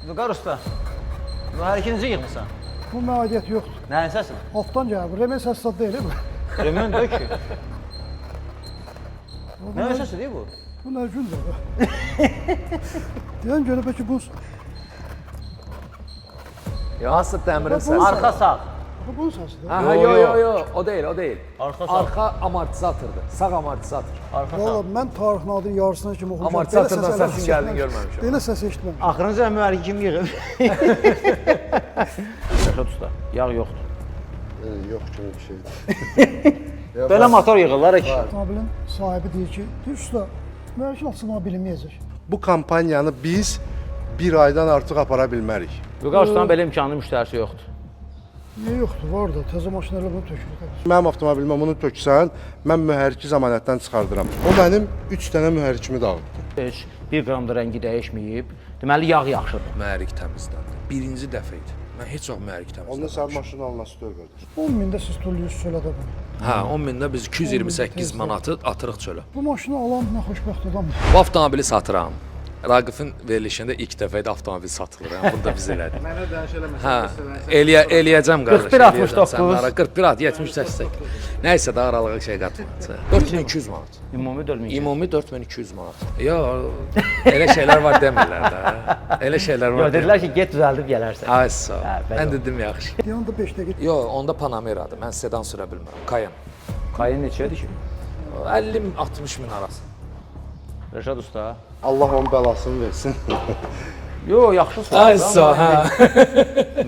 Vüqar usta, mühərrikinizi yığmısan. Bu məadiyyət yoxdur. Nəyin səsi? Altdan gəlir. Remel səsi zad deyil bu. Remon deyil ki. Nəyin səsi deyil bu? Bu nə gündür bu? Deyən görə peki bu... Hansı dəmirin səsi? Arxa sağ. Bu bunun səsidir. Ha, yo, o deyil, o deyil. Arxa sağ. Arxa amortizatordur, sağ amortizator. Arxa sağ. Valla mən tarix nadın yarısına kimi oxuyacağım. Amortizatordan səsin gəldiyini görməmişəm. Belə səs eşitməm. Axırıncı mühərrik kim yığıb? Rəşad usta, yağ yoxdur. Yox kimi bir şeydir. Belə motor yığırlar ki. Avtomobilin sahibi deyir ki, deyir usta, mühərrikin açılmağı bilinməyəcək. Bu kampaniyanı biz bir aydan artıq apara bilmərik. Vüqar ustanın belə imkanlı müştərisi yoxdur. Niyə yoxdur? Var da, təzə maşınlarla bunu tökülür. Mənim avtomobilimə bunu töksən, mən mühərriki zəmanətdən çıxardıram. O mənim 3 dənə mühərrikimi dağıtdı. Heç 1 qram da rəngi dəyişməyib. Deməli, yağ yaxşıdır. Mühərrik təmizləndi. Birinci dəfə idi. Mən heç vaxt mühərrik Onda təmizləməmişəm. sən maşını alması da öyrədir. 10 mində siz tulluyuz söylədə bunu. Hə, 10 mində biz 228 manatı atırıq çölə. Bu maşını alan nə xoşbəxt adamdır. Bu avtomobili satıram. Raqifin verilişində ilk dəfə idi avtomobil satılır. Yəni bunu da biz elədik. Mənə dəyəş eləməsən. Hə, eləyəcəm qardaş. 41.69. 41 78. Nəysə də aralığa şey qatılacaq. 4200 manat. Ümumi 4200. Ümumi 4200 manat. Yo, elə şeylər var demirlər də. Elə şeylər var. Yo, dedilər ki, get düzəldib gələrsən. Ay sağ ol. Hə, bəli Mən oldu. dedim yaxşı. Yanında 5 dəqiqə. Yo, onda Panameradır. Mən sedan sürə bilmərəm. Cayenne. Kayın neçədir ki? 50-60 min arası. Rəşad usta. Allah onun bəlasını versin. Yo, yaxşı sual. Ay sağ, hə.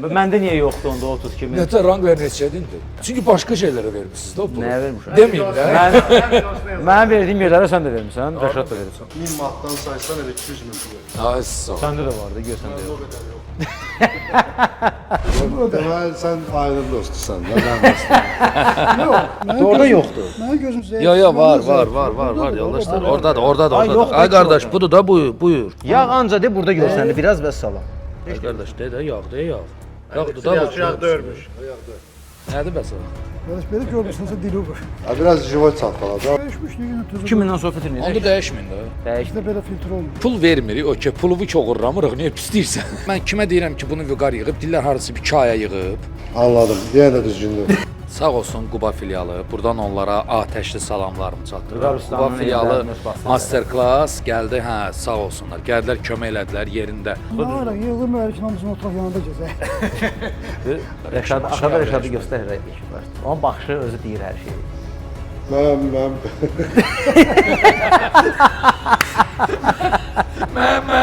Məndə niyə yoxdur onda 32 min? Nətər rang ver neçədir? Çünki başqa şeylərə vermisiniz də bu. Nəyə vermişəm? Deməyim də. Mənim verdiyim yerlərə sən də vermisən, Rəşad da verirsən. 1000 manatdan saysan elə 200 min pul. Ay sağ. Səndə də vardı, gör sən də. Deməli sən ayrı dostsan da, mən dostum. Orada yoxdur. Mənim gözüm zəif. Yo, var yoldaşlar. Oradadır. Ay qardaş, budur da buyur. Yağ anca de burada görsəndi, biraz və salam. Ay qardaş, de də yağ. Yağdır da bu. Yağ dörmüş. Nədir bəs o? Belə görmürsünüzsə dili bu. Biraz jivoy çatqalacaq. Dəyişmişlik yine tüzü. 2000-dən sonra filtr Onda necə? dəyişməyin də. Dəyişdi. Bizdə belə filtr olmuyor. Pul vermirik, okey, pulumu ki oğurlamırıq, niyə pis deyirsən? Mən kimə deyirəm ki, bunu vüqar yığıb, deyirlər harısı bir kaya yığıb. Anladım. Yenə də düzgündür. Sağ olsun Quba filialı. Buradan onlara atəşli salamlarımı çatdırıram. Vüqar ustanın Quba filialı ellərinin üstbasıdır. masterclass gəldi, hə, sağ olsunlar. Gəldilər, kömək elədilər yerində. Nə var, yığılır mühərrikin hamısını oturaq yanında gəzək. Rəşad, aşağıda Rəşadı göstərir. Onun baxışı özü deyir hər şeyi. Mən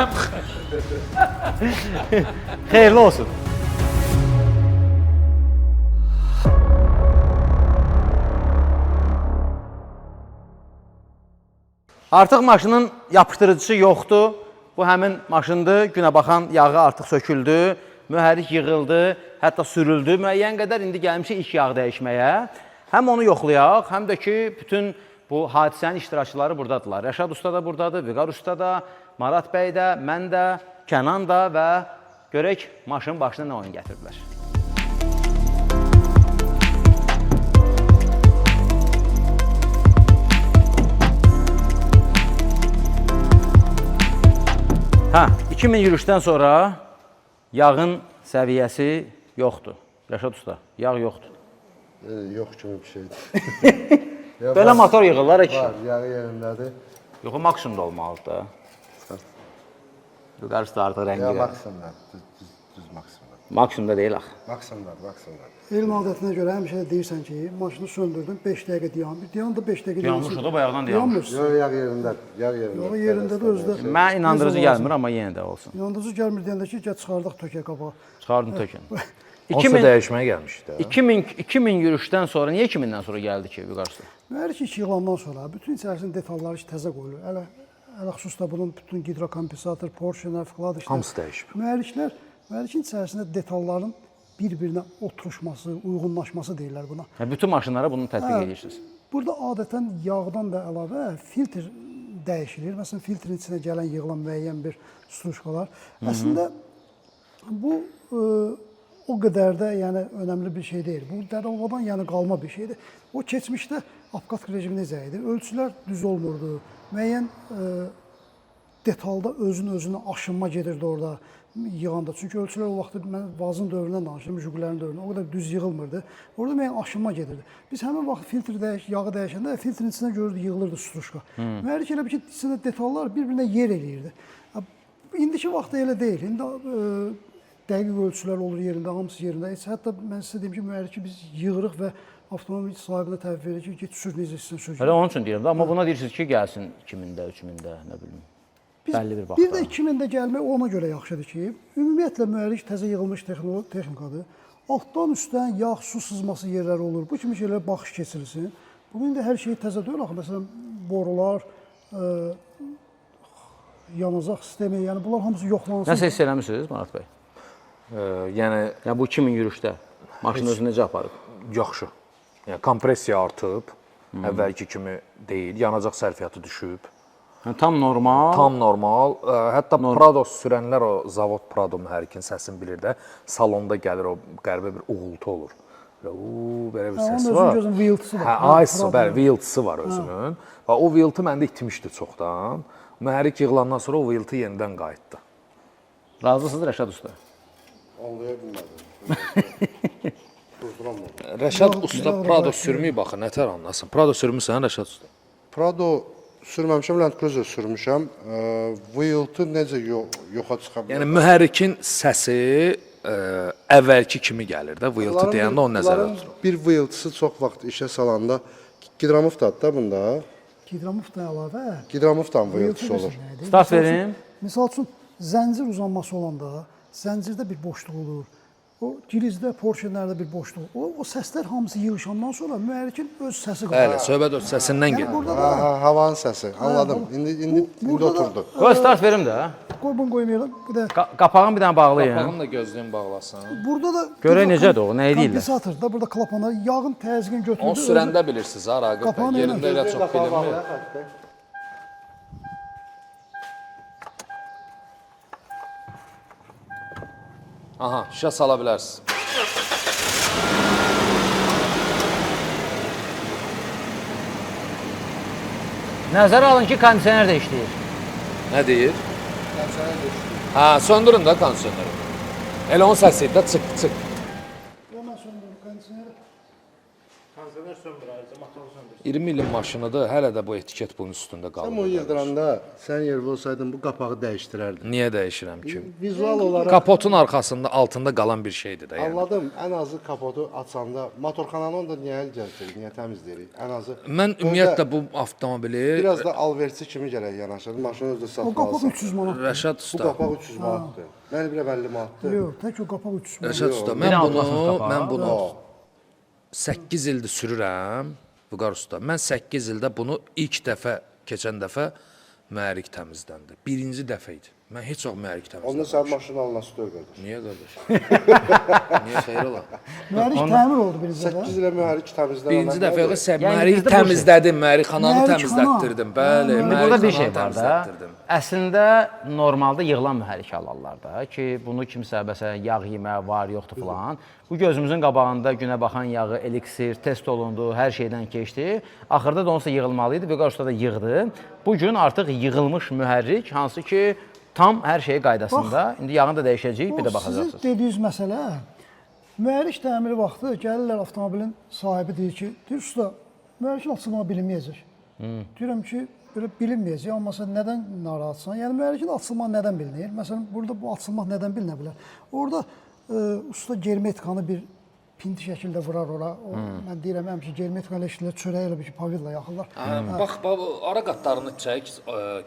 Xeyirli olsun. Artıq maşının yapışdırıcısı yoxdur. Bu həmin maşındır. Günə baxan yağı artıq söküldü. Mühərrik yığıldı, hətta sürüldü. Müəyyən qədər indi gəlmişik ilk yağ dəyişməyə. Həm onu yoxlayaq, həm də ki, bütün bu hadisənin iştirakçıları buradadırlar. Rəşad usta da buradadır, Vüqar usta da, Marat bəy də, mən də, Kənan da və görək maşının başına nə oyun gətirdilər. Hə, 2000 yürüşdən sonra yağın səviyyəsi yoxdur. Rəşad usta, yağ yoxdur. yox kimi bir şeydir. Belə motor yığırlar ki. Var, yağı yerindədir. Yox, o maksimumda olmalıdır da. Vüqar usta artıq rəngi Ya verir. maksimumlar, düz maksimumlar. Maksimumda deyil axı. Maksimumlar. Elm adətinə görə həmişə deyirsən ki, maşını söndürdün, 5 dəqiqə dayan. Bir dayan da 5 dəqiqə Yanmış o da bayaqdan dayanmış. Dayanmır. Yox, yağ yerindədir. Yağ yerindədir. Yox, yerindədir özdə. Mən inandırıcı gəlmir, amma yenə də olsun. Yanınızı gəlmir deyəndə ki, gəl çıxardıq tökək qabağa. Çıxardın tökün. Onsa 2000, dəyişməyə gəlmişdi də. 2000 yürüşdən sonra, niyə 2000-dən sonra gəldi ki, Vüqar usta? Mühərrik iş yığılandan sonra bütün içərisinin detalları təzə qoyulur. Hələ xüsusda bunun bütün gidrokompensator, porşelər, vkladışlar. Hamısı dəyişib. Mühərrikin içərisində detalların bir-birinə oturuşması, uyğunlaşması deyirlər buna. Bütün maşınlara bunu tətbiq edirsiniz. Burada adətən yağdan da əlavə filtr dəyişilir. Məsələn, filtrin içinə gələn yığılan müəyyən bir struşkalar. Əslində bu o qədər də yəni önəmli bir şey deyil. Bu dədəbabadan yəni qalma bir şeydir. O keçmişdə Apqat rejimi necə idi? Ölçülər düz olmurdu. Müəyyən detalda özünə aşınma gedirdi orada. yığanda. Çünki ölçülər o vaxt mən vazın dövründən danışıram, Jigulilərin dövründən. O qədər düz yığılmırdı. Orada müəyyən aşınma gedirdi. Biz həmin vaxt filtr yağı dəyişəndə filtrin içinə görürdük yığılırdı struşka. Mühərrik elə bir ki, içində detallar bir-birinə yer eləyirdi. İndiki vaxtda elə deyil. İndi dəqiq ölçülər olur yerində, hamısı yerində. Hətta mən sizə deyim ki, mühərriki biz yığırıq və avtomobil sahibinə təhvil veririk ki, get sür necə istəyirsən sür. Elə onun üçün deyirəm də, amma buna deyirsiniz ki, gəlsin 2000-də, 3000-də, nə bilim. Bəlli bir vaxtda. Bir də 2000-də gəlmək ona görə yaxşıdır ki, ümumiyyətlə mühərrik təzə yığılmış texnikadır. Altdan üstdən yağ, su sızması yerləri olur. Bu kimi şeylərə baxış keçirilsin. Bugün də hər şey təzə deyil axı. Məsələn, borular, yanacaq sistemi, yəni bunlar hamısı yoxlansın. Nəsə hiss eləmisiniz, Murad bəy? Yəni bu 2000 yürüşdə maşın özü necə aparıb? Yaxşı. Yəni kompressiya artıb, əvvəlki kimi deyil, yanacaq sərfiyyatı düşüb. Yəni tam normal. Tam normal. Hətta Prado sürənlər o zavod Prado mühərrikin səsini bilir də, salonda gəlir o qəribə bir uğultu olur. Belə bir səs var. Onun özünün vıyıltısı var. Aysı, bəli, vıyıltısı var özünün. Və o vıyıltı məndə itmişdi çoxdan. Mühərrik yığılandan sonra o vıyıltı yenidən qayıtdı. Razısınız Rəşad usta? Anlaya bilmədim. Rəşad usta Prado sürmüyü baxın, nətər anlasın. Prado sürmüsən Rəşad usta? Prado sürməmişəm, Land Cruiser sürmüşəm. Vıyıltı necə yoxa çıxa bilər? Yəni mühərrikin səsi əvvəlki kimi gəlir də, vıyıltı deyəndə onu nəzərdə tutur. Bir vıyıltısı çox vaxt işə salanda gidramofdadır da bunda. Gidramofdan əlavə Gidramofdan vıyıltısı olur. Start verin. Misal üçün zəncir uzanması olanda zəncirdə bir boşluq olur. O gilizdə, porşenlərdə bir boşluq. O səslər hamısı yığışandan sonra mühərrikin öz səsi qalır. Bəli, söhbət öz səsindən gedir. Burada da Havanın səsi. Anladım. İndi oturdu. Qoy start verim də. qoyun qoymayalım. Bir də Qapağını bir dənə bağlayın. Qapağını da gözlüyün bağlasın. burada da Görək necədir o, nə edirlər? Kompensator da burada klapanlar yağın təzyiqini götürdü. Onu sürəndə bilirsiniz ha, Raqib bəy. Qapağını Yerində elə çox bilinmir. Aha, şişə sala bilərsiniz. Nəzərə alın ki, kondisioner də işləyir. Nə deyir? Hə, söndürün də kondisioneri. Elə onun səsi də çık çık. Ondan sonra kondisioneri 20 ilin maşınıdır, hələ də bu etiket bunun üstündə Sən qalır. o yıldıranda sən yerdə olsaydın bu qapağı dəyişdirərdin. Niyə dəyişirəm ki? Vizual olaraq Kapotun arxasında, altında qalan bir şeydir də yəni. anladım. Ən azı kapotu açanda motorxananı onda niyə əl gəzdirik, niyə təmizləyirik? Ən azı Mən ümumiyyətlə bu avtomobili biraz da alverçi kimi gərək yanaşır. Maşını özü o qapaq satmalısan. 300 manat. Rəşad Bu usta, qapaq 300 manatdır. Mən bir 50 manatdır. Yox, tək o qapaq 300 manat. Rəşad usta, mən bunu 8 ildir sürürəm. Vüqar usta, mən 8 ildə bunu ilk dəfə, keçən dəfə mühərrik təmizləndi. Birinci dəfə idi. Mən heç vaxt mühərrik Onda təmizləmədim. sən maşını alınası deyil qardaş. Niyə qardaş? Niyə xeyir ola? Mühərrik təmir oldu birinci dəfə. 8 ilə mühərrik təmizləmə. Birinci dəfə Yəni mühərrik bizdə bu təmizlədim, mühərrikxananı Mühərrikxana. təmizlətdirdim. Bəli, İndi burada bir şey mühərrikxananı var da. təmizlətdirdim. Əslində normalda yığılan mühərrik alırlar da ki, bunu kimsə məsələn yağ yeməyə var, yoxdur filan. Bu gözümüzün qabağında günə baxan yağı eliksir, test olundu, hər şeydən keçdi. Axırda da onsa yığılmalı idi. Vüqar usta da yığdı. Bu gün artıq yığılmış mühərrik hansı ki tam hər şey qaydasında. İndi yağını da dəyişəcəyik, bir də Sizin baxacaqsınız. dediyiniz məsələ mühərrik təmiri vaxtı gəlirlər avtomobilin sahibi deyir ki, deyir usta, mühərrikin açılmağı bilinməyəcək. Deyirəm ki, belə bilinməyəcək, amma sən nədən narahatsan? Yəni mühərrikin açılmağı nədən bilinir? Məsələn, burada bu açılmaq nədən bilinə bilər? Orada usta germetkanı bir pinti şəkildə vurar ora. Mən deyirəm həmişə germetka ilə işləyirlər, çörək elə bir ki, pavidla yaxırlar. Bax, ara qatlarını çək,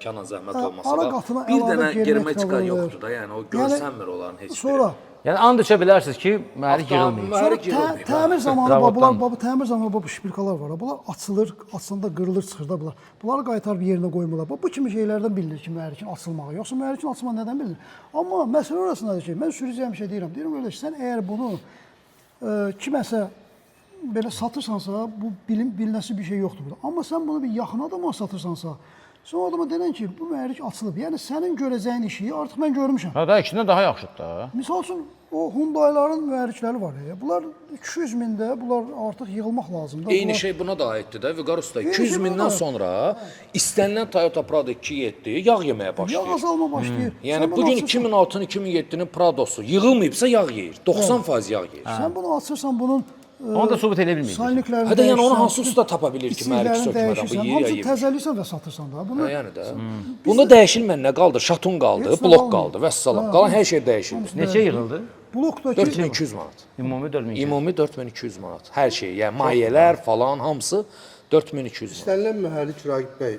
Kənan zəhmət olmasa ara da. qatına Bir əlavə dənə germetika germetika vurulur. yoxdur da, yəni o görsənmir onların heç biri. Sonra Yəni and içə bilərsiniz ki, mühərrik yığılmayıb. Mühərrik yığılmayıb. təmir zamanı Zavoddan. bu təmir zamanı bu şpilkalar var. Bunlar açılır, açılanda qırılır, çıxır da bunlar. Bunları qaytarıb yerinə qoymurlar. Bu kimi şeylərdən bilinir ki, mühərrikin açılmağı. Yoxsa mühərrikin açılmağı nədən bilinir? Amma məsələ orasındadır ki, mən sürücüyə bir şey deyirəm. Deyirəm qardaş, sən əgər bunu kiməsə belə satırsansa, bu bilinəsi bir şey yoxdur burada. Amma sən bunu bir yaxın adama satırsansa, sən o adama denən ki, bu mühərrik açılıb. Yəni sənin görəcəyin işi artıq mən görmüşəm. Ha da ikindən daha yaxşıdır da. Misal üçün o Hyundai'ların mühərrikləri var ya. Bunlar 200 mində, bunlar artıq yığılmaq lazımdır. Eyni Bunlar- şey buna da aiddir də Vüqar usta. Eyni 200 şey buna mindən da. sonra istənilən Toyota Prado 2.7 yağ yeməyə Yağ başlayır. azalma başlayır. Yəni Sən bunu bu gün açırsan- 2006-nın 2007-nin Pradosu yığılmayıbsa yağ yeyir. 90% yağ yeyir. Sən bunu açırsan bunun Onu da sübut edə bilmirik. sayniklərini Hə də yəni onu dəyişirsən, hansı usta tapa bilir ki, mühərrik içliklərini sökmədən bu dəyişirsən, yeyir ya hamısı yemir. təzəliyirsən və satırsan da. Bunu Hə, yəni də. Bunda dəyişilməyən nə qaldı? Şatun qaldı, Heç nə blok qalmır. qaldı və salam. Qalan hər şey dəyişildi. Neçə yığıldı? blokdakı 4200 manat. Ümumi 4200. Ümumi 4200 manat. Hər şey, yəni mayelər falan hamısı 4200 manat. İstənilən mühərrik Raqib bəy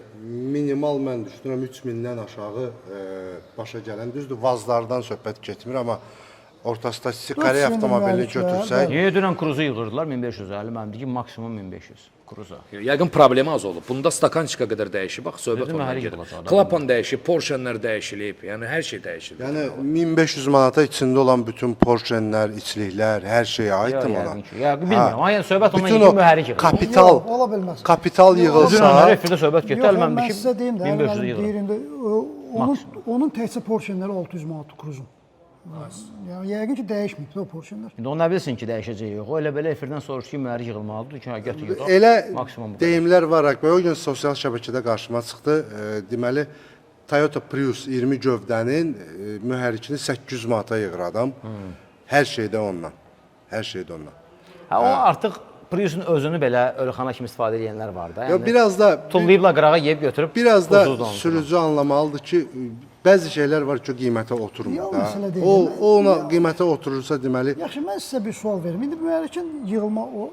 minimal mən düşünürəm 3000-dən aşağı başa gələn düzdür. Vazlardan söhbət getmir, amma orta statistik Dörd qarə silindr avtomobilini mühərriklər, götürsək, Niyə dünən kruzu yığırdılar 1550, mənimdir ki maksimum 1500 kruza. Yəqin problemi az olub. Bunda stakançika qədər dəyişib. Bax, söhbət Dedim, ondan hər gedir. yığılacaq da. Klapan dəyişib, Porsche-lər dəyişilib. Yəni hər şey dəyişilib. yəni 1500 manata içində olan bütün Porsche-lər, içliklər, hər şey aiddir ona. Yəqin ki. Yəqin bilmirəm. Amma yəni söhbət ondan Bütün gedir o ki, mühərrik yığılır. kapital, Yox, ola bilməz. kapital Dünən yığılsa, efirdə söhbət getdi. Yox, Əlbəttə mən ki, sizə deyim də, 1500 mən yığılır. deyirəm də, onun təkcə Porsche-ləri 600 manatlı kruzun. Yəni yəqin ki, dəyişməyib də o Porsche-lər. İndi o nə bilsin ki, dəyişəcək yox. O elə belə efirdən soruşdu ki, mühərrik yığılmalıdır ki, götür yığıl. elə maksimum bu qədər. deyimlər var. Raqib o gün sosial şəbəkədə qarşıma çıxdı. Deməli Toyota Prius 20 gövdənin mühərrikini 800 manata yığır adam. Hər şeydə ondan. Hər şeydə ondan. Hə, o artıq Priusun özünü belə ölxana kimi istifadə edənlər var da. Yo, biraz da tullayıbla qırağa yeyib götürüb. biraz da pulsuz danışırlar. sürücü anlamalıdır ki, bəzi şeylər var ki, o qiymətə oturmur Ya, da. məsələ deyil. O ona qiymətə oturursa deməli Yaxşı, mən sizə bir sual verim. İndi mühərrikin yığılma o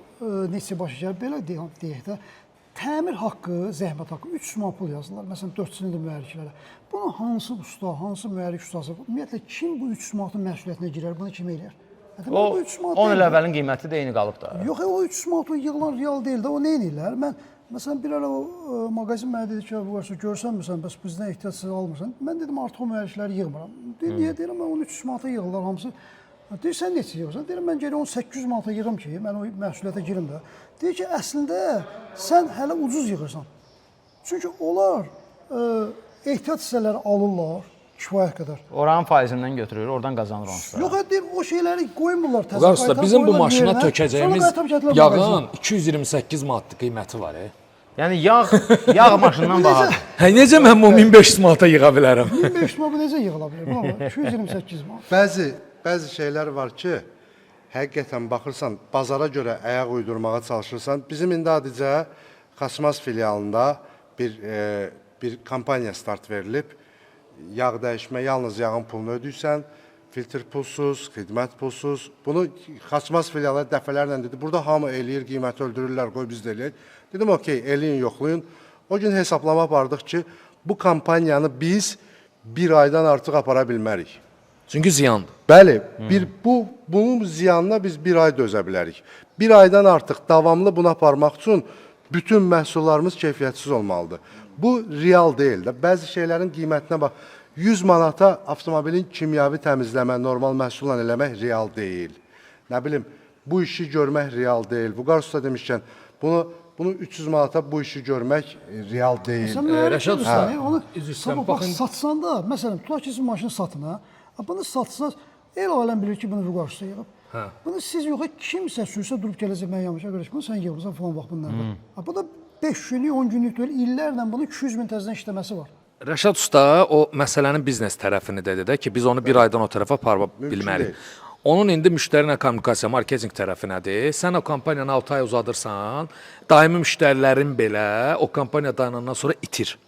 neçə başa gəlir? Belə deyək də, təmir haqqı, zəhmət haqqı 300 manat pul yazırlar. Məsələn 4 silindr mühərriklərə. Bunu hansı usta, hansı mühərrik ustası, ümumiyyətlə kim bu 300 manatın məsuliyyətinə girər? Bunu kim eləyər? Deməli, O bu 300 manat 10 il deyil də. əvvəlin qiyməti də eyni qalıb da. Yox, o 300 manat o yığılan real deyil də. O nə edirlər? Mən məsələn bir ara o mağazin mənə dedi ki, bu varsa görsənmirsən, bəs bizdən ehtiyac almırsan. Mən dedim artıq o mühərrikləri yığmıram. Niyə deyirəm mən onu 300 manata yığırlar hamısı. Deyir sən neçə yığırsan? Deyirəm mən gərək onu 800 manata yığım ki, mən o məsuliyyətə girim də. Deyir ki, əslində sən hələ ucuz yığırsan. Çünki onlar ehtiyat hissələri alırlar kifayət qədər. Oranın faizindən götürür, oradan qazanır onsuz. Yox, deyir o şeyləri qoymurlar təzə. Vüqar usta, qaytar, bizim bu qoyurlar maşına yerinə, tökəcəyimiz sonra qaytarıb gətirirlər mağazaya. yağın 228 manatlı qiyməti var. Yəni yağ maşından bahadır. Hə necə mən bu 1500 manata yığa bilərəm? 1500 manat necə yığıla bilər? Buna bax, 228 manat. bəzi şeylər var ki, həqiqətən baxırsan, bazara görə ayaq uydurmağa çalışırsan. Bizim indi adicə Xaçmaz filialında bir kampaniya start verilib. Yağ dəyişmə, yalnız yağın pulunu ödəyirsən, filtr pulsuz, xidmət pulsuz. Bunu Xaçmaz filialı dəfələrlə dedi. Burada hamı eləyir, qiyməti öldürürlər, qoy biz də eləyək. Dedim, okey, eləyin, yoxlayın. O gün hesablama apardıq ki, bu kampaniyanı biz bir aydan artıq apara bilmərik. Çünki ziyandır. Bəli, bunun ziyanına biz bir ay dözə bilərik. Bir aydan artıq davamlı bunu aparmaq üçün bütün məhsullarımız keyfiyyətsiz olmalıdır. Bu real deyil də. Bəzi şeylərin qiymətinə bax, 100 manata avtomobilin kimyəvi təmizləmə, normal məhsulla eləmək real deyil. Nə bilim, bu işi görmək real deyil. Vüqar usta demişkən, bunu 300 manata bu işi görmək real deyil. Sən mühərrik Rəşad edirsən, usta, onu üzr istəyirəm, sabah bax baxın. satsan da, məsələn, tutaq ki, siz maşını satın ha. Bunu satsaz, el aləm bilir ki, bunu Vüqar usta yığıb. Bunu siz yox, kimsə sürsə durub gələcək mən yamışa qardaş, bunu sən yığırsan falan vaxt bunlardan. Bu da 5 günlük, 10 günlük deyil, illərlə bunun 200 min təzədən işləməsi var. Rəşad usta o məsələnin biznes tərəfini dedi də ki, biz onu bir aydan o tərəfə apara bilmərik. Onun indi müştəri kommunikasiya, marketinq tərəfinədir. Sən o kampaniyanı 6 ay uzadırsan, daimi müştərilərin belə o kampaniya dayanandan sonra itir.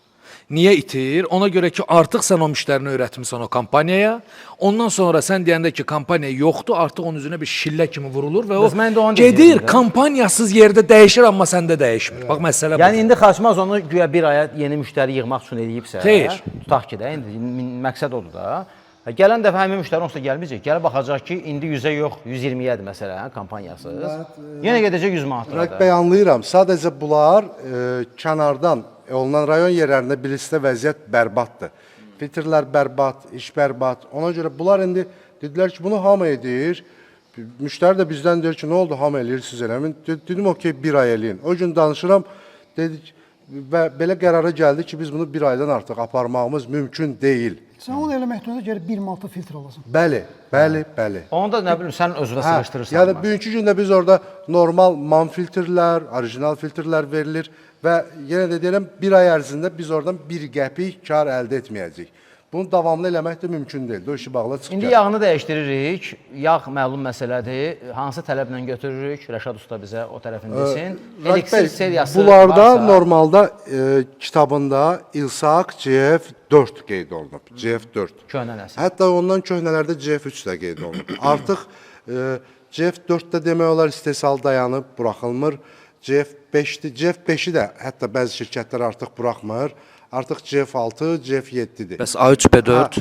Niyə itir? Ona görə ki, artıq sən o müştərini öyrətmisən o kampaniyaya. Ondan sonra sən deyəndə ki, kampaniya yoxdur, artıq onun üzünə bir şillə kimi vurulur və o Bəs mən də onu gedir, deyirdim də. kampaniyasız yerdə dəyişir, amma səndə dəyişmir. Bax, məsələ Yəni bu. indi Xaçmaz onu güya bir aya yeni müştəri yığmaq üçün eləyibsə, Xeyr. tutaq ki də, indi məqsəd odur da. Gələn dəfə həmin müştəri onsuz da gəlməyəcək. Gəlib baxacaq ki, indi 100-ə yox, 120-yədir məsələn, kampaniyasız. Yenə gedəcək 100 manatlara Raqib da. bəy anlayıram. Sadəcə bunlar kənardan olunan rayon yerlərində birisdə vəziyyət bərbaddır. Filtrlər bərbad, iş bərbad. Ona görə bunlar indi dedilər ki, bunu hamı edir. Müştəri də bizdən deyir ki, nə oldu, hamı eləyir, siz eləmin. Dedim, okey, bir ay eləyin. O gün danışıram, dedik, və belə qərara gəldi ki, biz bunu bir aydan artıq aparmağımız mümkün deyil. Sən onu eləməkdən öncə gərək bir manata filtr alasan. Bəli. Onu da nə bilim sən özünə sıxışdırırsan. Yəni bugünkü gündə biz orada normal MAN filtrlər, orijinal filtrlər verilir və yenə də deyirəm, bir ay ərzində biz oradan 1 qəpik kar əldə etməyəcəyik. Bunu davamlı eləmək də mümkün deyil. O işi bağla çıxır. İndi yağını dəyişdiririk. Yağ məlum məsələdir. Hansı tələblə götürürük? Rəşad usta bizə o tərəfini desin. Elixir seriyası bunlarda varsa, normalda kitabında İlsak GF4 qeyd olunub. GF4. köhnə nəsil. Hətta ondan köhnələrdə GF3 də qeyd olunub. Artıq GF4-də demək olar istehsal dayanıb, buraxılmır. GF5-dir. GF5-i də hətta bəzi şirkətlər artıq buraxmır. Artıq GF6, GF7-dir. Bəs A3B4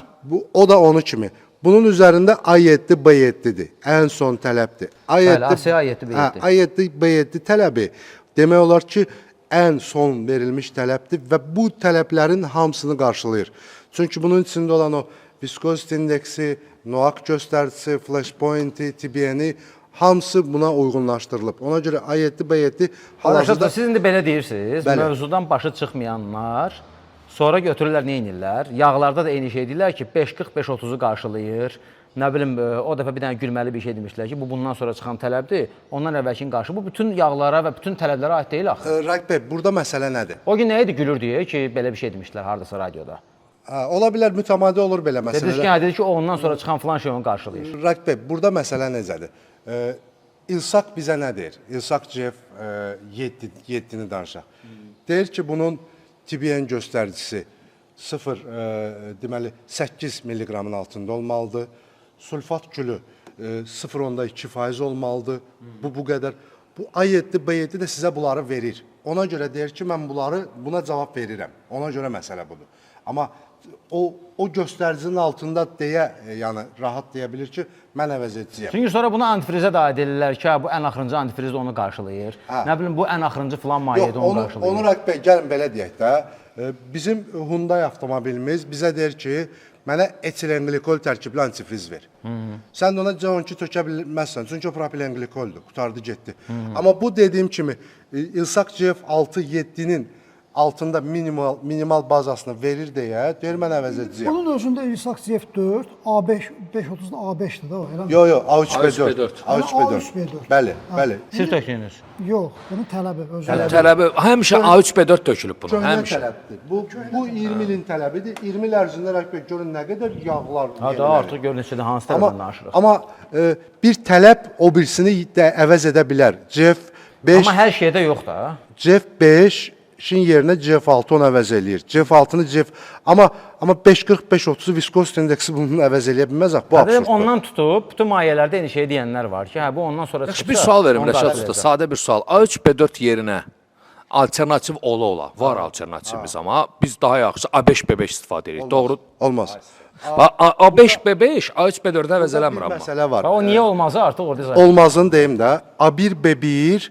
O da onu kimi. Bunun üzərində A7, B7-dir. Ən son tələbdir. Bəli, Asiya A7, B7. A7, B7 tələbi demək olar ki, ən son verilmiş tələbdir və bu tələblərin hamısını qarşılayır. Çünki bunun içində olan o viskozity indeksi, NOAC göstəricisi, flashpoint-i, TBN-i hamısı buna uyğunlaşdırılıb. Ona görə A7, B7 Rəşad, siz indi belə deyirsiniz, Bəli. mövzudan başı çıxmayanlar sonra götürürlər, nə edirlər? Yağlarda da eyni şey deyirlər ki, 5.40, 5.30-u qarşılayır. Nə bilim, o dəfə bir dənə gülməli bir şey demişdilər ki, bu bundan sonra çıxan tələbdir, ondan əvvəlkin qarşı. Bu bütün yağlara və bütün tələblərə aid deyil axı. Rəqib bəy, burada məsələ nədir? O gün nə idi gülür deyə ki, belə bir şey demişdilər hardasa radioda. Ola bilər mütəmadi olur belə Dediniz məsələlər. ki, dedi ki, o ondan sonra çıxan filan şey onu qarşılayır. Rəqib bəy, burada məsələ necədir? İlsak bizə nə deyir? İlsak GF7-ni danışaq. Deyir ki, bunun TBN göstəricisi 0, 8 mg-ın altında olmalıdır. Sulfat külü 0,2% olmalıdır. Bu qədər. Bu A7, B7 də sizə bunları verir. Ona görə deyir ki, mən buna cavab verirəm. Ona görə məsələ budur. Amma o göstəricinin altında yəni rahat deyə bilir ki, mən əvəz edəcəyəm. Çünki sonra bunu antifrizə də aid edirlər ki, bu ən axırıncı antifriz də onu qarşılayır. Nə bilim, bu ən axırıncı filan mayedir onu qarşılayır. Onu Rəqib bəy, gəlin belə deyək də. Bizim Hyundai avtomobilimiz bizə deyir ki, mənə etilenglikol tərkibli antifriz ver. Sən də ona C12 tökə bilməzsən, çünki o propilenglikoldur, qutardı getdi. Amma bu dediyim kimi, İlsak GF6-7-nin altında minimal bazasını verir deyə, deyir mən əvəz edəcəyəm. Onun özündə İlsak GF4, A5, 530-da A5-dir də o, elə mi? Yox, A3B4. A3B4. Bəli. Siz tökdünüz. Yox, bunun tələbi özü. tələbi həmişə A3B4 tökülüb bunu, Köhnə həmişə. tələbdir. Bu 20 ilin tələbidir. 20 il ərzində Rəqib bəy, görün nə qədər yağlar Ha da artıq görün neçədə hansı tərəfdən danışırıq. Amma bir tələb o birisini də əvəz edə bilər. GF5 Amma hər şeydə yox da. GF5-in yerinə GF6 onu əvəz eləyir. GF6-nı amma 540, 530 viskozity indeksi bunu əvəz eləyə bilməz axı. Bu Dedim, absurddur. ondan tutub bütün mayelərdə eyni şey deyənlər var ki, hə bu ondan sonra çıxsa. Bir sual verim onu Rəşad qarşılayacaq. usta, sadə bir sual. A3B4 yerinə alternativ ola. Var alternativimiz amma biz daha yaxşı A5B5 istifadə edirik. Doğru. Olmaz. A5B5 A3B4-ə əvəz eləmir Bir amma. məsələ var. O niyə olmazı artıq orada izah. Olmazını deyim də, A1B1